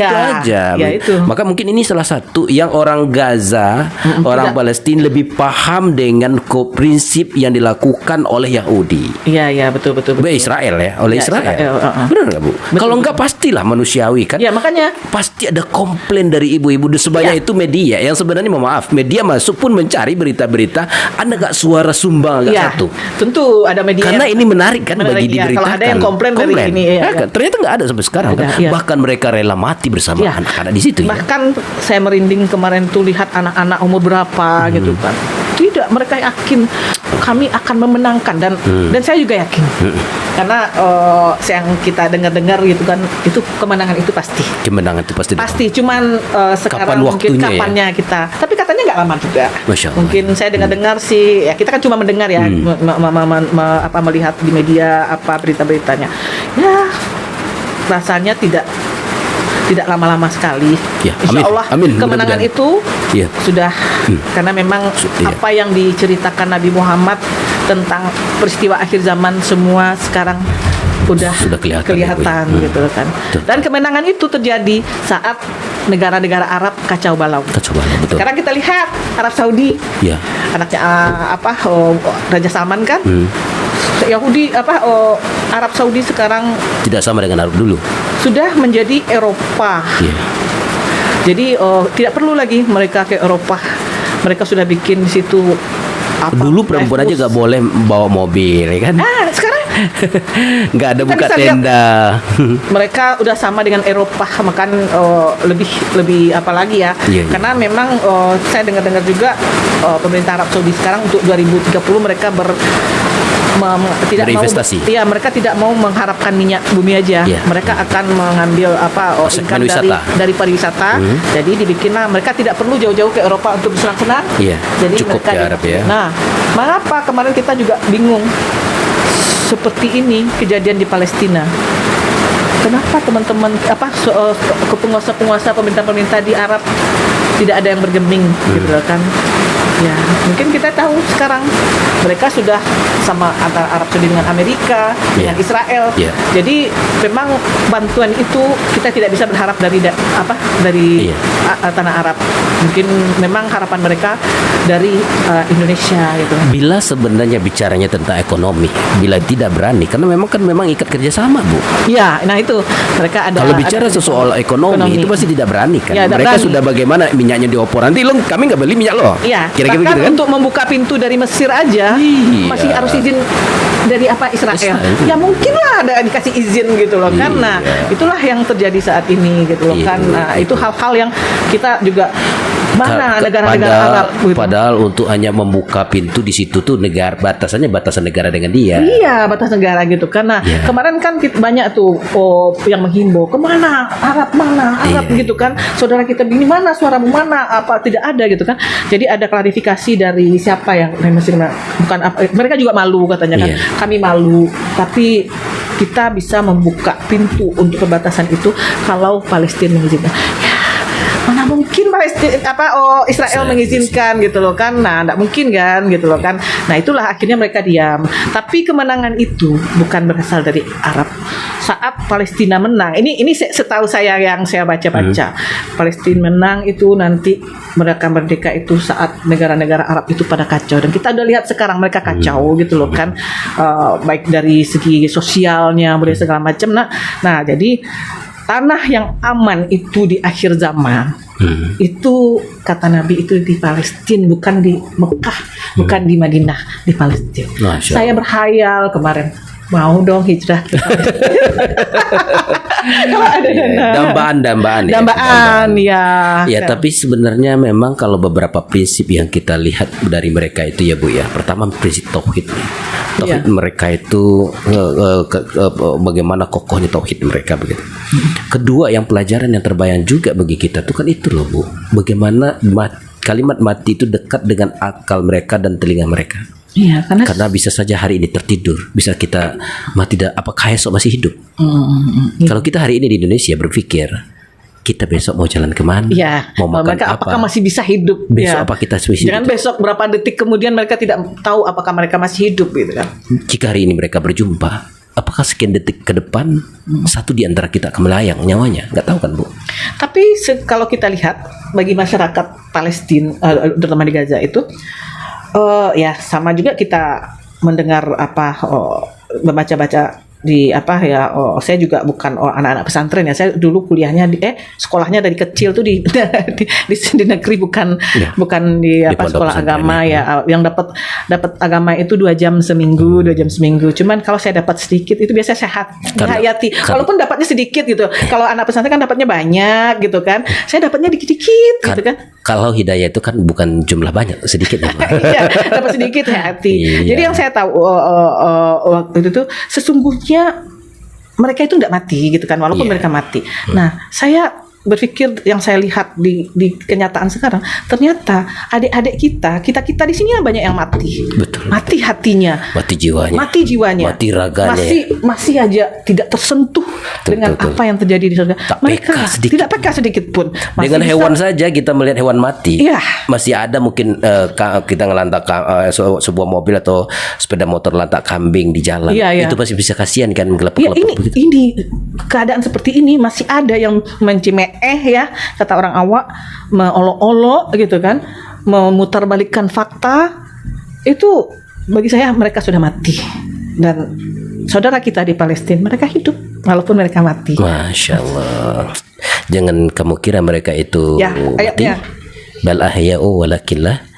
aja. Itu. Maka mungkin ini salah satu yang orang Gaza, orang Palestina lebih paham dengan prinsip yang dilakukan oleh Yahudi. Iya, betul. Israel ya, oleh Israel. Benar nggak Bu? Kalau nggak pastilah manusiawi kan. Ya, makanya pasti ada komplain dari ibu-ibu. Sebanyak itu media yang sebenarnya, mohon maaf, media masuk pun mencari berita-berita. Ada nggak suara sumbang nggak satu? Tentu ada media. Karena ini menarik kan bagi diberitakan. Kalau ada yang komplain dari ini, ternyata nggak ada sampai sekarang kan. Bahkan mereka rela mati bersama anak-anak di situ. Bahkan saya merinding kemarin tuh lihat anak-anak umur berapa gitu kan. Tidak, mereka yakin kami akan memenangkan, dan saya juga yakin karena yang kita dengar gitu kan, itu kemenangan itu pasti. Kemenangan itu pasti. Cuman sekarang mungkin kapannya kita. Tapi katanya nggak lama juga. Mungkin saya dengar sih, ya kita kan cuma mendengar ya, melihat di media berita-beritanya. Ya rasanya tidak lama-lama sekali. Ya, Insya Allah kemenangan itu sudah karena memang apa yang diceritakan Nabi Muhammad tentang peristiwa akhir zaman semua sekarang sudah kelihatan gitu kan. Dan kemenangan itu terjadi saat negara-negara Arab kacau balau. Betul. Sekarang kita lihat Arab Saudi, anaknya Raja Salman kan. Yahudi Arab Saudi sekarang tidak sama dengan Arab dulu. Sudah menjadi Eropa. Jadi tidak perlu lagi mereka ke Eropa. Mereka sudah bikin di situ dulu perempuan aja nggak boleh bawa mobil, ya kan? Sekarang nggak ada buka tenda. Mereka udah sama dengan Eropa, makan lebih apa lagi ya? Karena memang saya dengar juga pemerintah Arab Saudi sekarang untuk 2030 mereka berinvestasi. Mereka tidak mau mengharapkan minyak bumi aja. Mereka akan mengambil ikan dari pariwisata. Jadi dibikinlah, mereka tidak perlu jauh-jauh ke Eropa untuk bersenang-senang. Jadi cukup mereka ke Arab ya. Nah, mengapa kemarin kita juga bingung seperti ini kejadian di Palestina? Kenapa teman-teman penguasa pemerintah di Arab tidak ada yang bergeming gitu kan? Ya, mungkin kita tahu sekarang mereka sudah sama antara Arab Saudi dengan Amerika, dengan Israel. Jadi memang bantuan itu kita tidak bisa berharap dari tanah Arab. Mungkin memang harapan mereka dari Indonesia gitu. Bila sebenarnya bicaranya tentang ekonomi, bila tidak berani, karena memang ikat kerjasama, Bu. Ya, nah itu mereka ada. Kalau bicara soal ekonomi itu pasti tidak berani kan. Mereka sudah bagaimana minyaknya diopor. Nanti kami nggak beli minyak loh. Kira-kira bahkan gitu kan? Untuk membuka pintu dari Mesir aja masih harus izin dari Israel. Ya mungkin lah ada dikasih izin gitu loh kan. Nah, itulah yang terjadi saat ini gitu loh kan. Nah, itu hal-hal yang kita juga mana negara-negara Arab gitu. Padahal untuk hanya membuka pintu di situ tuh batasan negara dengan dia. Iya, batas negara gitu kan. Nah, kemarin kan banyak tuh yang menghimbau kemana Arab gitu kan. Saudara kita begini mana, suaramu mana, apa tidak ada gitu kan. Jadi ada klarifikasi dari siapa yang Mesir, bukan mereka juga malu katanya kan. Kami malu, tapi kita bisa membuka pintu untuk perbatasan itu kalau Palestina mengizinkan. mana mungkin Israel mengizinkan gitu loh kan. Nah, enggak mungkin kan gitu loh kan. Nah, itulah akhirnya mereka diam. Tapi kemenangan itu bukan berasal dari Arab. Saat Palestina menang, ini setahu saya yang saya baca-baca. Palestina menang itu nanti mereka merdeka itu saat negara-negara Arab itu pada kacau, dan kita udah lihat sekarang mereka kacau gitu loh kan. Baik dari segi sosialnya, budaya segala macam. Nah, jadi tanah yang aman itu di akhir zaman itu kata Nabi itu di Palestina, bukan di Mekah, bukan di Madinah, di Palestina. Saya berhayal kemarin mau dong hijrah ke Palestina. Kalau ada dambaan ya. Ya, tapi sebenarnya memang kalau beberapa prinsip yang kita lihat dari mereka itu ya Bu ya. Pertama prinsip tauhid. Tauhid mereka itu bagaimana kokohnya tauhid mereka begitu. Kedua, yang pelajaran yang terbayang juga bagi kita tuh kan itu loh Bu. Bagaimana kalimat mati itu dekat dengan akal mereka dan telinga mereka. Iya, karena bisa saja hari ini tertidur, bisa kita mati, apakah esok masih hidup? Kalau kita hari ini di Indonesia berpikir kita besok mau jalan kemana, mau makan mereka apa, apakah masih bisa hidup? Besok apa kita masih hidup? Jangan besok berapa detik kemudian mereka tidak tahu apakah mereka masih hidup gitu kan? Jika hari ini mereka berjumpa, apakah sekian detik ke depan satu di antara kita akan melayang nyawanya? Nggak tahu kan Bu? Tapi kalau kita lihat bagi masyarakat Palestina, terutama di Gaza itu. Ya sama juga kita mendengar membaca-baca di saya juga bukan anak-anak pesantren ya. Saya dulu kuliahnya sekolahnya dari kecil tuh di negeri, bukan di sekolah agama ya. Yang dapat agama itu 2 jam seminggu. Cuman kalau saya dapat sedikit itu biasanya sehat hayati. Walaupun dapatnya sedikit gitu. Kalau anak pesantren kan dapatnya banyak gitu kan. Saya dapatnya dikit-dikit gitu kan. Kalau hidayah itu kan bukan jumlah banyak, sedikit ya. Iya, dapat sedikit hati. Jadi yang saya tahu waktu itu tuh sesungguhnya mereka itu tidak mati gitu kan, walaupun mereka mati. Nah, saya berpikir yang saya lihat di kenyataan sekarang, ternyata adik-adik kita di sini banyak yang mati. Betul. Mati hatinya, mati jiwanya, mati raganya, masih aja tidak tersentuh dengan apa yang terjadi di surga. Mereka tidak peka sedikit pun. Dengan hewan saja kita melihat hewan mati. Masih ada mungkin kita ngelantak sebuah mobil atau sepeda motor lantak kambing di jalan. Itu masih bisa kasihan kan, gelepek-gelepek begitu. Ini keadaan seperti ini masih ada yang mencimek kata orang awak, meolok-olok gitu kan, memutarbalikkan fakta. Itu bagi saya mereka sudah mati. Dan saudara kita di Palestina mereka hidup walaupun mereka mati. Masya Allah. Jangan kamu kira mereka itu mati. Bal ahya'u walakinlah.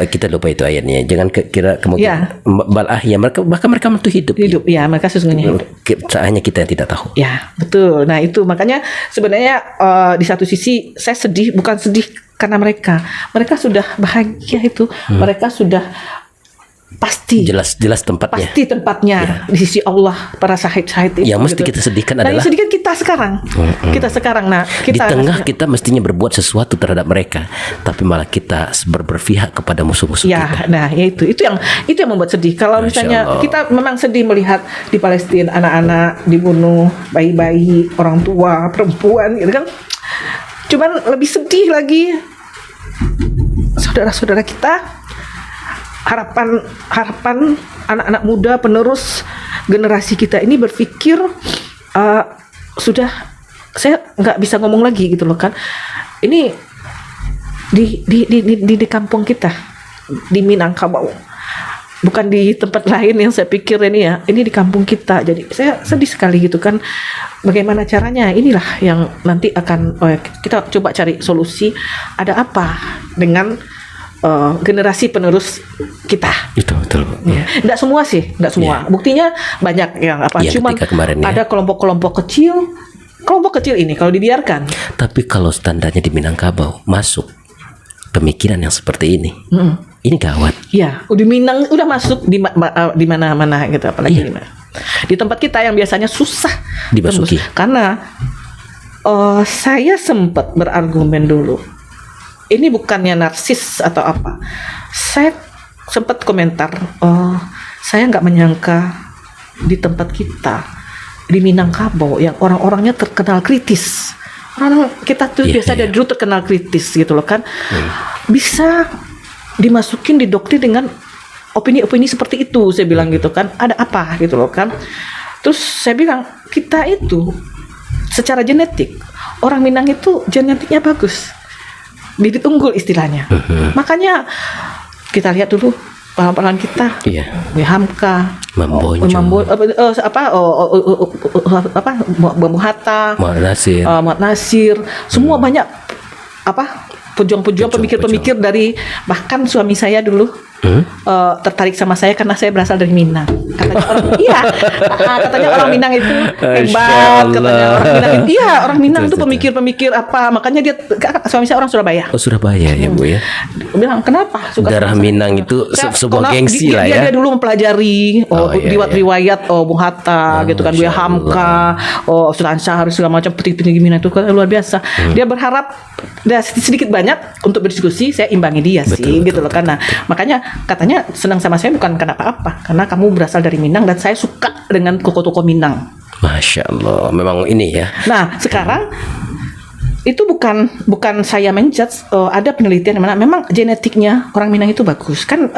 Kita lupa itu ayatnya. Jangan kira kamu bal ahya, bahkan mereka itu hidup. Ya, mereka sesungguhnya hidup. Hanya kita yang tidak tahu. Ya, betul. Nah, itu makanya sebenarnya di satu sisi saya sedih, bukan sedih karena mereka sudah bahagia itu. Mereka sudah pasti jelas tempatnya. Pasti tempatnya di sisi Allah, para syahid-syahid itu. Yang mesti kita sedihkan adalah yang sedihkan kita sekarang. Kita sekarang. Nah, di tengah kita mestinya berbuat sesuatu terhadap mereka, tapi malah kita berpihak kepada musuh-musuh kita. Nah, itu yang membuat sedih. Kalau misalnya kita memang sedih melihat di Palestina anak-anak dibunuh, bayi-bayi, orang tua, perempuan gitu kan. Cuman lebih sedih lagi saudara-saudara kita, harapan anak-anak muda penerus generasi kita ini berpikir sudah, saya nggak bisa ngomong lagi gitu loh kan. Ini di kampung kita di Minangkabau, bukan di tempat lain yang saya pikir ini di kampung kita. Jadi saya sedih sekali gitu kan. Bagaimana caranya? Inilah yang nanti akan kita coba cari solusi. Ada apa dengan generasi penerus kita? Betul. Tidak semua sih, tidak semua. Buktinya banyak yang cuman ada kelompok-kelompok kecil ini kalau dibiarkan. Tapi kalau standarnya di Minangkabau masuk pemikiran yang seperti ini, ini gawat. Ya, di Minang udah masuk di mana-mana gitu, apalagi di tempat kita yang biasanya susah dimasuki. Karena saya sempat berargumen dulu. Ini bukannya narsis atau apa. Saya sempat komentar, saya nggak menyangka di tempat kita di Minangkabau yang orang-orangnya terkenal kritis, orang kita tuh Iya, biasa iya. dari dulu terkenal kritis gitu loh kan, bisa dimasukin didoktrin dengan opini-opini seperti itu. Saya bilang gitu kan, ada apa gitu loh kan. Terus saya bilang kita itu secara genetik, orang Minang itu genetiknya bagus, bibit unggul istilahnya. Makanya kita lihat dulu pahlawan kita, Iya. Hamka, Membonjol. Bambu Hatta, Muhammad Nasir. Muhammad Nasir, semua banyak pejuang-pejuang, pemikir-pemikir dari, bahkan suami saya dulu tertarik sama saya karena saya berasal dari Minang. Katanya orang, iya, katanya orang Minang itu hebat, katanya orang Minang itu, iya, orang Minang itu pemikir-pemikir apa, makanya dia, suami saya orang Surabaya. Oh, Surabaya ya Bu ya. Dia bilang kenapa suka Darah sama Minang saya? itu Saya- sebuah karena gengsi lah ya. Dia dulu mempelajari riwayat Bung Hatta gitu kan, Buya Masya Hamka, Sultan Syahrir, segala macam petinggi Minang itu kan luar biasa. Dia berharap sedikit banyak untuk berdiskusi, saya imbangi dia sih gitu loh. Karena makanya katanya senang sama saya bukan kenapa apa, karena kamu berasal dari Minang dan saya suka dengan tokoh-tokoh Minang. Masya Allah, memang ini ya. Nah, sekarang itu bukan saya menjudge, ada penelitian di mana memang genetiknya orang Minang itu bagus kan,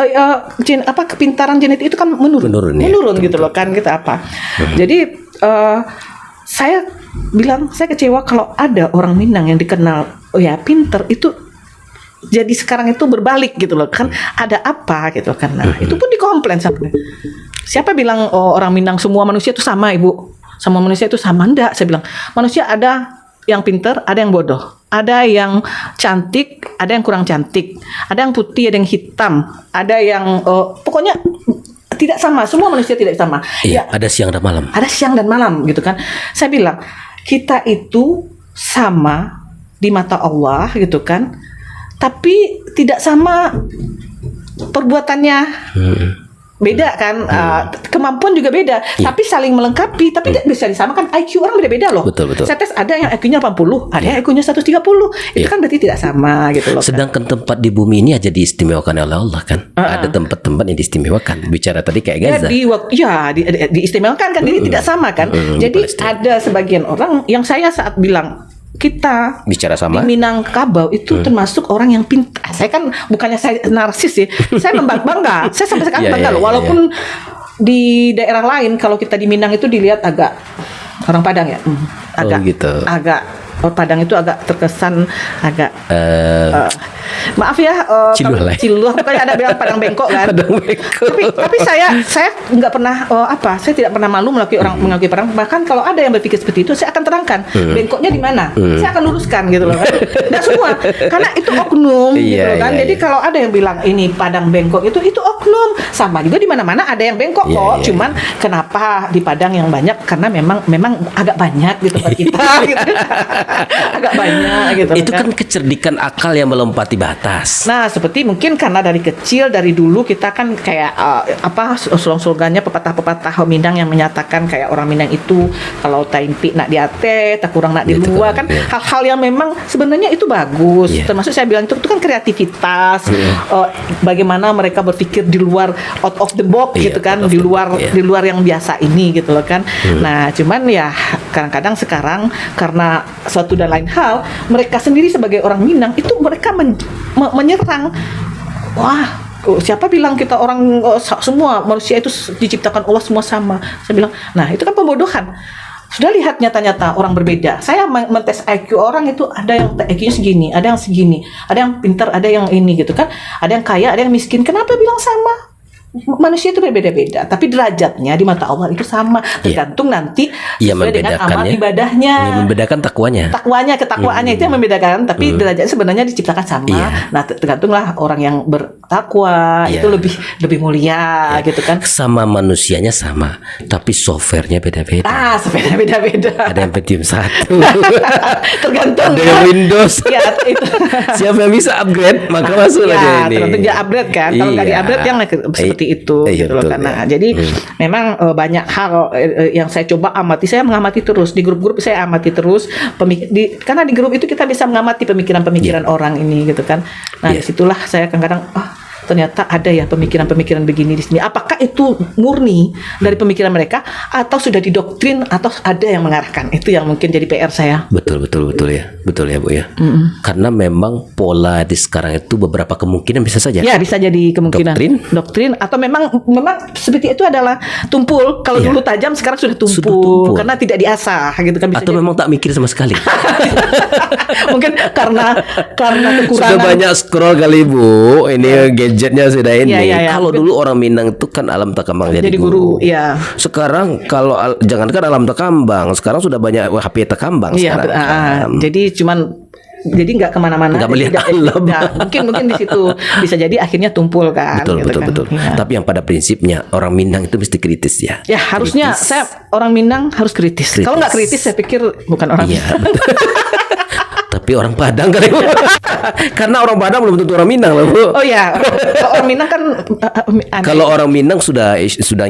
kepintaran genetik itu kan menurun ya. gitu loh kan, kita apa. Jadi saya bilang saya kecewa kalau ada orang Minang yang dikenal pinter itu jadi sekarang itu berbalik gitu loh kan, ada apa gitu kan. Nah, itu pun dikomplain sampai siapa bilang orang Minang semua manusia itu sama, Ibu, sama manusia itu sama. Enggak, saya bilang manusia ada yang pinter, ada yang bodoh, ada yang cantik, ada yang kurang cantik, ada yang putih, ada yang hitam, ada yang pokoknya tidak sama, semua manusia tidak sama. Iya, ada siang dan malam. Ada siang dan malam gitu kan. Saya bilang kita itu sama di mata Allah gitu kan, tapi tidak sama perbuatannya. Beda kan, kemampuan juga beda, tapi saling melengkapi, tapi tidak bisa disamakan. IQ orang beda-beda loh. Betul. Saya tes ada yang IQ-nya 80, ada yang IQ-nya 130. Itu kan berarti tidak sama gitu loh. Sedangkan tempat di bumi ini aja diistimewakan oleh Allah kan. Ada tempat-tempat yang diistimewakan. Bicara tadi kayak Gaza. Diistimewakan kan, jadi tidak sama kan. Jadi ada sebagian orang yang saya saat bilang kita Bicara sama. di Minangkabau itu termasuk orang yang pintar. Saya kan bukannya saya narsis ya, saya bangga. Saya sampai sekarang Iya, bangga iya, loh. iya, Walaupun di daerah lain kalau kita di Minang itu dilihat agak orang Padang ya, gitu. Padang itu agak terkesan agak maaf ya, Ciluh lah. Ciluh, pokoknya ada bilang Padang bengkok kan. Padang bengkok. Tapi saya nggak pernah saya tidak pernah malu mengakui Padang. Bahkan kalau ada yang berpikir seperti itu, saya akan terangkan bengkoknya di mana. Saya akan luruskan gitu loh kan. Nggak semua, karena itu oknum gitu loh kan. Jadi kalau ada yang bilang ini Padang bengkok itu oknum. Sama juga di mana-mana ada yang bengkok kok. Cuman kenapa di Padang yang banyak? Karena memang agak banyak di tempat kita gitu. Agak banyak gitu. Itu kan kecerdikan akal yang melompati batas. Nah, seperti mungkin karena dari kecil, dari dulu kita kan kayak slogan-slogannya pepatah-pepatah Minang yang menyatakan kayak orang Minang itu kalau taimpi nak di ate, tak kurang nak di Gitu luar kan, kan. iya. Hal-hal yang memang sebenarnya itu bagus. Iya. Termasuk saya bilang itu kan kreativitas. Bagaimana mereka berpikir di luar out of the box Iya, gitu kan, out of di the luar box, iya. di luar yang biasa ini gitu loh kan. Nah, cuman ya kadang-kadang sekarang karena suatu dan lain hal, mereka sendiri sebagai orang Minang itu mereka menyerang. Wah, siapa bilang kita orang semua manusia itu diciptakan Allah semua sama? Saya bilang, nah itu kan pembodohan. Sudah lihat nyata-nyata orang berbeda. Saya mentes IQ orang itu ada yang IQ-nya segini, ada yang segini, ada yang pintar, ada yang ini gitu kan. Ada yang kaya, ada yang miskin. Kenapa bilang sama? Manusia itu berbeda-beda, tapi derajatnya di mata Allah itu sama, tergantung nanti sesuai dengan amal ibadahnya. Membedakan takwanya. Ketakwaannya itu yang membedakan, tapi derajatnya sebenarnya diciptakan sama. Iya. Nah, tergantunglah orang yang bertakwa itu lebih mulia gitu kan. Sama manusianya sama, tapi softwarenya beda-beda. Sepeda beda-beda. Ada yang Pentium 1. Tergantung. Ada yang Windows. Ya, itu. Siapa yang bisa upgrade maka masuklah dia ini. Tergantung dia upgrade kan. Kalau nggak di-upgrade yang seperti itu gitu loh. Betul, Karena jadi memang banyak hal yang saya coba amati. Saya mengamati terus di grup-grup, saya amati terus karena di grup itu kita bisa mengamati pemikiran-pemikiran orang ini gitu kan. Nah, disitulah saya kadang-kadang ternyata ada ya pemikiran-pemikiran begini di sini. Apakah itu murni dari pemikiran mereka atau sudah didoktrin atau ada yang mengarahkan? Itu yang mungkin jadi PR saya. Betul ya Bu ya. Karena memang pola di sekarang itu beberapa kemungkinan bisa saja. Ya, bisa jadi kemungkinan doktrin atau memang seperti itu adalah tumpul. Kalau dulu tajam, sekarang sudah tumpul karena tidak diasah gitu kan. Bisa atau memang tak mikir sama sekali. Mungkin karena kekurangan. Sudah banyak scroll kali Bu. Ini gadgetnya sudah ini. Kalau dulu orang Minang itu kan alam takambang jadi guru. Iya. Sekarang kalau jangankan alam takambang, sekarang sudah banyak HP takambang sekarang. Jadi jadi nggak kemana-mana, nggak melihat alam. Mungkin di situ bisa jadi akhirnya tumpul kan. Betul. Ya. Tapi yang pada prinsipnya orang Minang itu mesti kritis ya. Ya harusnya saya orang Minang harus kritis. Kalau nggak kritis saya pikir bukan orang. Iya. Tapi orang Padang kali Bu. Karena orang Padang belum tentu orang Minang loh Bu. Oh ya, orang Minang kan kalau orang Minang sudah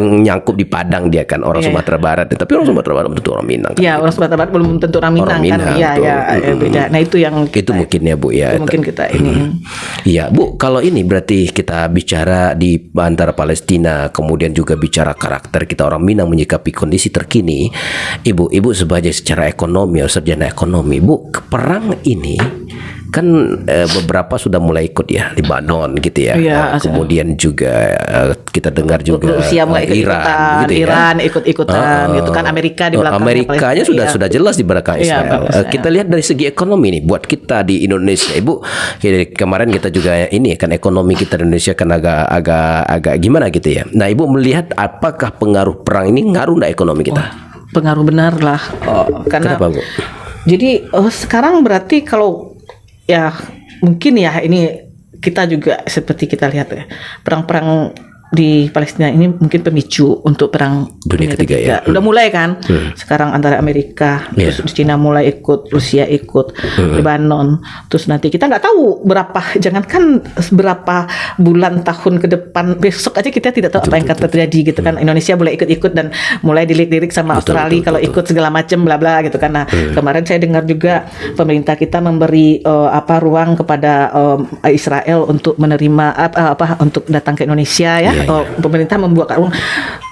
nyangkup di Padang dia kan orang Sumatera Barat. Tapi orang Sumatera Barat belum tentu orang Minang. Iya, orang Sumatera Barat belum tentu orang Minang kan. Iya, beda. Nah itu yang itu mungkin ya Bu ya. Mungkin kita ini. Iya Bu, kalau ini berarti kita bicara di antara Palestina, kemudian juga bicara karakter kita orang Minang menyikapi kondisi terkini. Ibu sebagai secara ekonomi atau sarjana ekonomi, Bu, perang ini kan beberapa sudah mulai ikut ya, Lebanon gitu ya. Kemudian juga kita dengar juga Rusia mulai Iran gitu ya. Iran ikut-ikutan gitu kan, Amerika di belakangnya. Amerikanya sudah jelas di belakang Israel. Kita lihat dari segi ekonomi nih buat kita di Indonesia Ibu. Kemarin kita juga ini kan ekonomi kita di Indonesia kan agak gimana gitu ya. Nah Ibu melihat apakah pengaruh perang ini ngaruh enggak ekonomi kita? Pengaruh benar lah. Karena kenapa Bu? Jadi sekarang berarti kalau ya mungkin ya ini kita juga seperti kita lihat ya, perang-perang di Palestina ini mungkin pemicu untuk perang dunia ketiga ya. Udah mulai kan sekarang antara Amerika terus China mulai ikut, Rusia ikut, Lebanon, terus nanti kita nggak tahu jangankan berapa bulan tahun ke depan, besok aja kita tidak tahu apa yang akan terjadi gitu kan. Indonesia boleh ikut-ikut dan mulai dilirik kalau Australia ikut segala macam bla bla gitu kan. Nah kemarin saya dengar juga pemerintah kita memberi ruang kepada Israel untuk menerima untuk datang ke Indonesia ya. Pemerintah membuat ruang.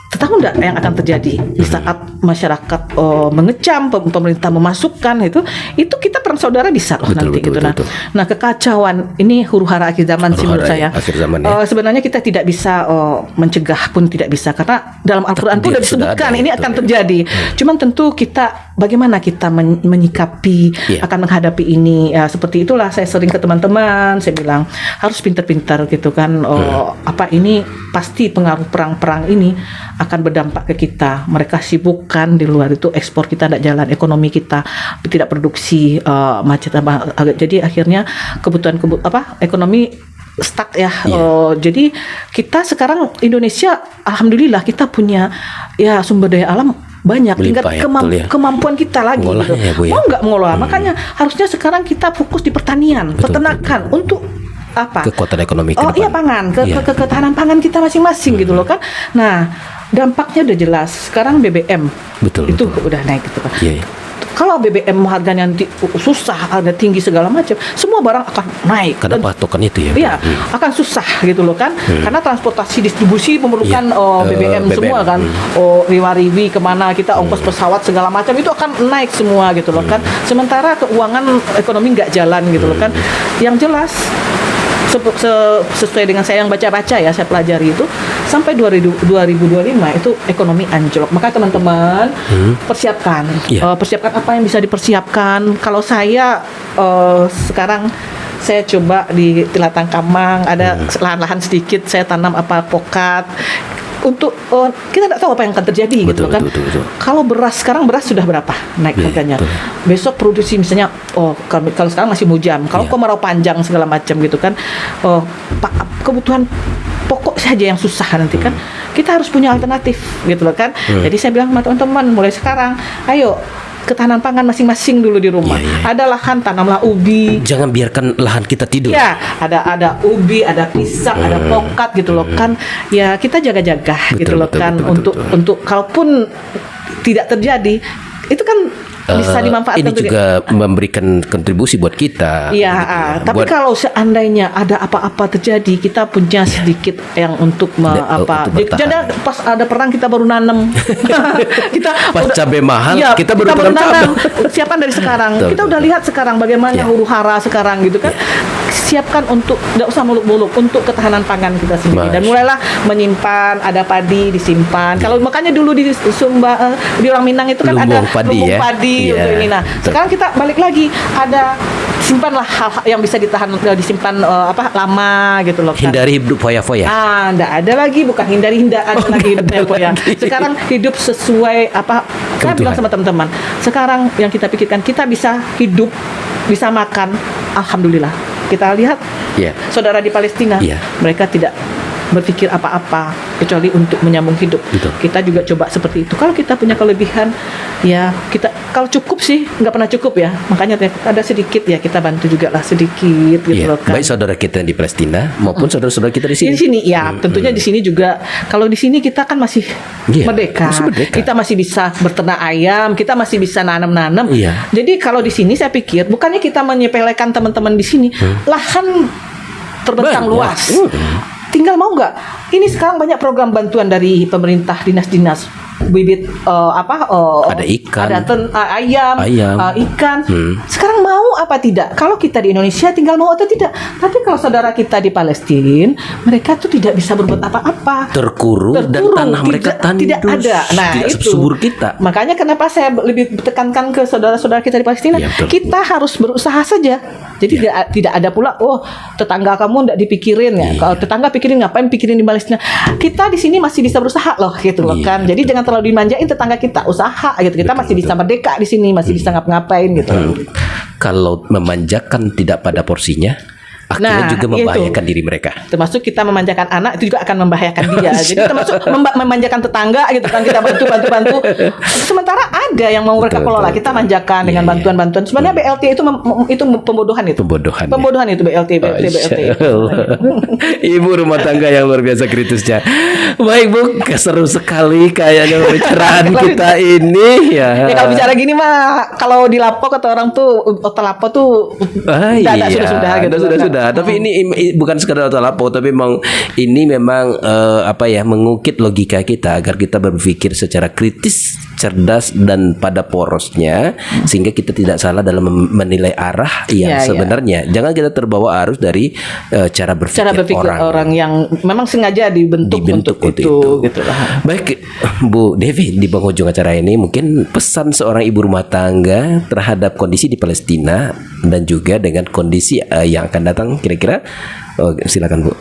Tahu enggak yang akan terjadi di saat masyarakat mengecam, pemerintah memasukkan itu kita perang saudara bisa loh nanti gitu. Nah kekacauan ini huru-hara akhir zaman sih menurut saya. Sebenarnya kita tidak bisa mencegah pun tidak bisa karena dalam Al-Quran pun sudah disebutkan ini akan terjadi. Cuman tentu kita bagaimana kita menyikapi akan menghadapi ini ya, seperti itulah saya sering ke teman-teman saya bilang harus pintar-pintar gitu kan. Ini pasti pengaruh perang-perang ini akan berdampak ke kita. Mereka sibukkan di luar itu, ekspor kita tidak jalan, ekonomi kita tidak produksi, macet jadi akhirnya kebutuhan ekonomi stuck ya. Jadi kita sekarang Indonesia alhamdulillah kita punya ya sumber daya alam banyak, tinggal kemampuan kita lagi gitu. Mau nggak mengolah, makanya harusnya sekarang kita fokus di pertanian, peternakan untuk kekuatan ekonomi ke depan. Iya pangan, ketahanan pangan kita masing-masing gitu loh kan. Nah dampaknya udah jelas. Sekarang BBM itu udah naik gitu kan. Kalau BBM harganya susah, harga tinggi segala macam, semua barang akan naik. Karena patokan itu ya. Iya, akan susah gitu loh kan. Karena transportasi distribusi memerlukan BBM semua kan. Riwa-riwi kemana kita ongkos pesawat segala macam itu akan naik semua gitu loh kan. Sementara keuangan ekonomi nggak jalan gitu loh kan. Yang jelas sesuai dengan saya yang baca-baca ya, saya pelajari itu sampai 2025 itu ekonomi anjlok. Maka teman-teman persiapkan apa yang bisa dipersiapkan. Kalau saya sekarang saya coba di Tilatang Kamang ada lahan-lahan sedikit saya tanam pokat untuk kita tidak tahu apa yang akan terjadi gitu kan. Kalau sekarang beras sudah berapa naik harganya. Besok produksi misalnya kalau sekarang masih musim, kalau kemarau panjang segala macam gitu kan, kebutuhan pokok saja yang susah nanti kan. Kita harus punya alternatif gitu loh kan. Jadi saya bilang sama teman-teman mulai sekarang, ayo ketahanan pangan masing-masing dulu di rumah. Ada lahan, tanamlah ubi. Jangan biarkan lahan kita tidur. Ya, ada ubi, ada pisang, ada pokat gitu loh kan. Ya kita jaga-jaga gitu loh kan. Untuk kalaupun tidak terjadi, itu kan bisa dimanfaatkan. Ini juga memberikan kontribusi buat kita. Iya, Begitu ya. tapi Buat- kalau seandainya ada apa-apa terjadi, kita punya sedikit yang untuk untuk bertahan. Jadi pas ada perang kita baru nanam. Kita Pas cabai mahal, iya, kita baru tanam nanam. Siapkan dari sekarang. Betul, Kita udah betul. lihat sekarang bagaimana Iya. huru hara sekarang gitu kan. Siapkan untuk nggak usah muluk-muluk untuk ketahanan pangan kita sendiri. Dan Masya. mulailah menyimpan, ada padi disimpan. Kalau makanya dulu di Sumba di orang Minang itu kan ada Lumbung padi lumbung ya. padi Iya. untuk ini. Nah, Betul. sekarang kita balik lagi ada simpanlah hal-hal yang bisa ditahan disimpan lama gitu loh kan. Hindari hidup foya-foya. Enggak ada lagi, bukan hindari ada lagi hidupnya ada ya. lagi. Sekarang hidup sesuai apa? Saya Kebutuhan. bilang sama teman-teman, sekarang yang kita pikirkan kita bisa hidup, bisa makan, alhamdulillah. Kita lihat Iya. saudara di Palestina, Iya. mereka tidak berpikir apa-apa kecuali untuk menyambung hidup. Betul. Kita juga coba seperti itu. Kalau kita punya kelebihan, ya kita kalau cukup sih nggak pernah cukup ya. Makanya ada sedikit ya kita bantu juga lah sedikit gitu Iya. loh kan. Baik saudara kita yang di Palestina maupun saudara-saudara kita di sini. Di sini ya, tentunya di sini juga. Kalau di sini kita kan masih Iya, merdeka. masih merdeka. Kita masih bisa berternak ayam, kita masih bisa nanam-nanam. Iya. Jadi kalau di sini saya pikir bukannya kita menyepelekan teman-teman di sini, lahan terbentang Banyak. luas. Tinggal mau nggak? Ini sekarang banyak program bantuan dari pemerintah, dinas-dinas, bibit Ada ikan. ada ayam, Ayam. ikan. Hmm. Sekarang mau apa tidak? Kalau kita di Indonesia tinggal mau atau tidak. Tapi kalau saudara kita di Palestina, mereka tuh tidak bisa berbuat apa-apa. Terkurung dan tanah mereka tandus. tidak ada. Nah, tidak itu subur kita. Makanya kenapa saya lebih tekankan ke saudara-saudara kita di Palestina, Ya, betul. kita harus berusaha saja. Jadi tidak ada pula tetangga kamu tidak dipikirin ya. Iya. Kalau tetangga pikirin ngapain pikirin di Palestina. Kita di sini masih bisa berusaha loh gitu loh Iya, kan. Jadi jangan terlalu dimanjain tetangga kita, usaha gitu. Kita masih bisa merdeka di sini, masih bisa ngapa-ngapain gitu. Kalau memanjakan tidak pada porsinya, akhirnya Nah, juga membahayakan diri mereka. Termasuk kita memanjakan anak itu juga akan membahayakan dia. Jadi termasuk memanjakan tetangga gitu kan, kita bantu. Sementara ada yang mau mereka Betul, kelola, betul, kita betul. manjakan dengan Iya, bantuan-bantuan. Sebenarnya BLT itu pembodohan itu. Pembodohan, ya. Pembodohan itu BLT. Masya Allah. Ibu rumah tangga yang luar biasa kritisnya. Baik Bu, seru sekali kayaknya pembicaraan kita ini ya. Ya kalau bicara gini mah kalau dilapor kata orang tuh telapor tuh Iya, sudah gitu. sudah. Tapi ini bukan sekadar lapo, tapi ini memang mengungkit logika kita agar kita berpikir secara kritis, cerdas dan pada porosnya sehingga kita tidak salah dalam menilai arah yang Iya, sebenarnya. Jangan kita terbawa arus dari cara berpikir, orang yang memang sengaja dibentuk untuk itu gitu lah. Baik Bu Devi, di penghujung acara ini mungkin pesan seorang ibu rumah tangga terhadap kondisi di Palestina dan juga dengan kondisi yang akan datang kira-kira. Silakan Bu.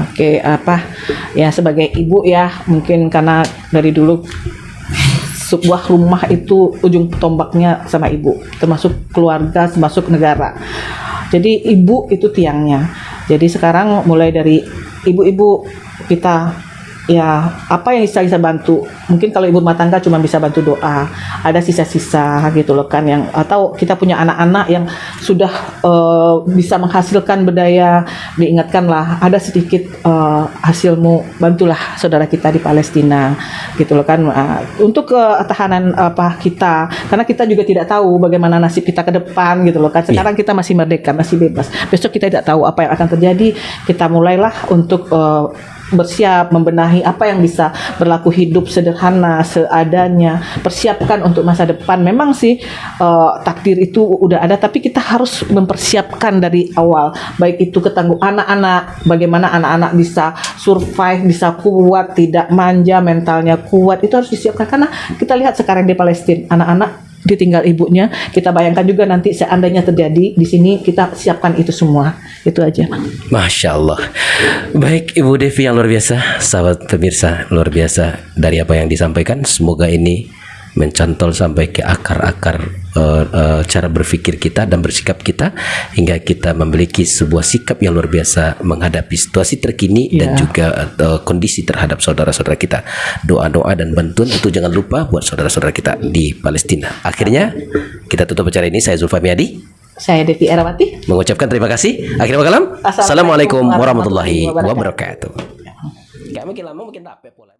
Oke, ya sebagai ibu ya mungkin karena dari dulu sebuah rumah itu ujung tombaknya sama ibu, termasuk keluarga, termasuk negara. Jadi ibu itu tiangnya. Jadi sekarang mulai dari ibu-ibu kita ya apa yang bisa bantu, mungkin kalau ibu rumah tangga cuma bisa bantu doa, ada sisa-sisa gitu loh kan, yang atau kita punya anak-anak yang sudah bisa menghasilkan berdaya, diingatkanlah ada sedikit hasilmu, bantulah saudara kita di Palestina gitu loh kan, untuk ketahanan kita, karena kita juga tidak tahu bagaimana nasib kita ke depan gitu loh kan. Sekarang kita masih merdeka, masih bebas, besok kita tidak tahu apa yang akan terjadi. Kita mulailah untuk bersiap, membenahi apa yang bisa berlaku hidup sederhana seadanya, persiapkan untuk masa depan. Memang sih takdir itu udah ada, tapi kita harus mempersiapkan dari awal, baik itu ketangguhan anak-anak, bagaimana anak-anak bisa survive, bisa kuat, tidak manja, mentalnya kuat, itu harus disiapkan. Karena kita lihat sekarang di Palestina, anak-anak ditinggal ibunya. Kita bayangkan juga nanti seandainya terjadi di sini, kita siapkan itu semua. Itu aja. Masya Allah. Baik Ibu Devi yang luar biasa, sahabat pemirsa luar biasa dari apa yang disampaikan. Semoga ini mencantol sampai ke akar-akar cara berpikir kita dan bersikap kita, hingga kita memiliki sebuah sikap yang luar biasa menghadapi situasi terkini dan juga kondisi terhadap saudara-saudara kita. Doa-doa dan bantuan itu jangan lupa buat saudara-saudara kita di Palestina. Akhirnya kita tutup acara ini. Saya Zulfa Miadi, Saya Devi Erawati mengucapkan terima kasih. Akhirnya kalam. Assalamualaikum warahmatullahi wabarakatuh. Gak mungkin lama, mungkin tak apa.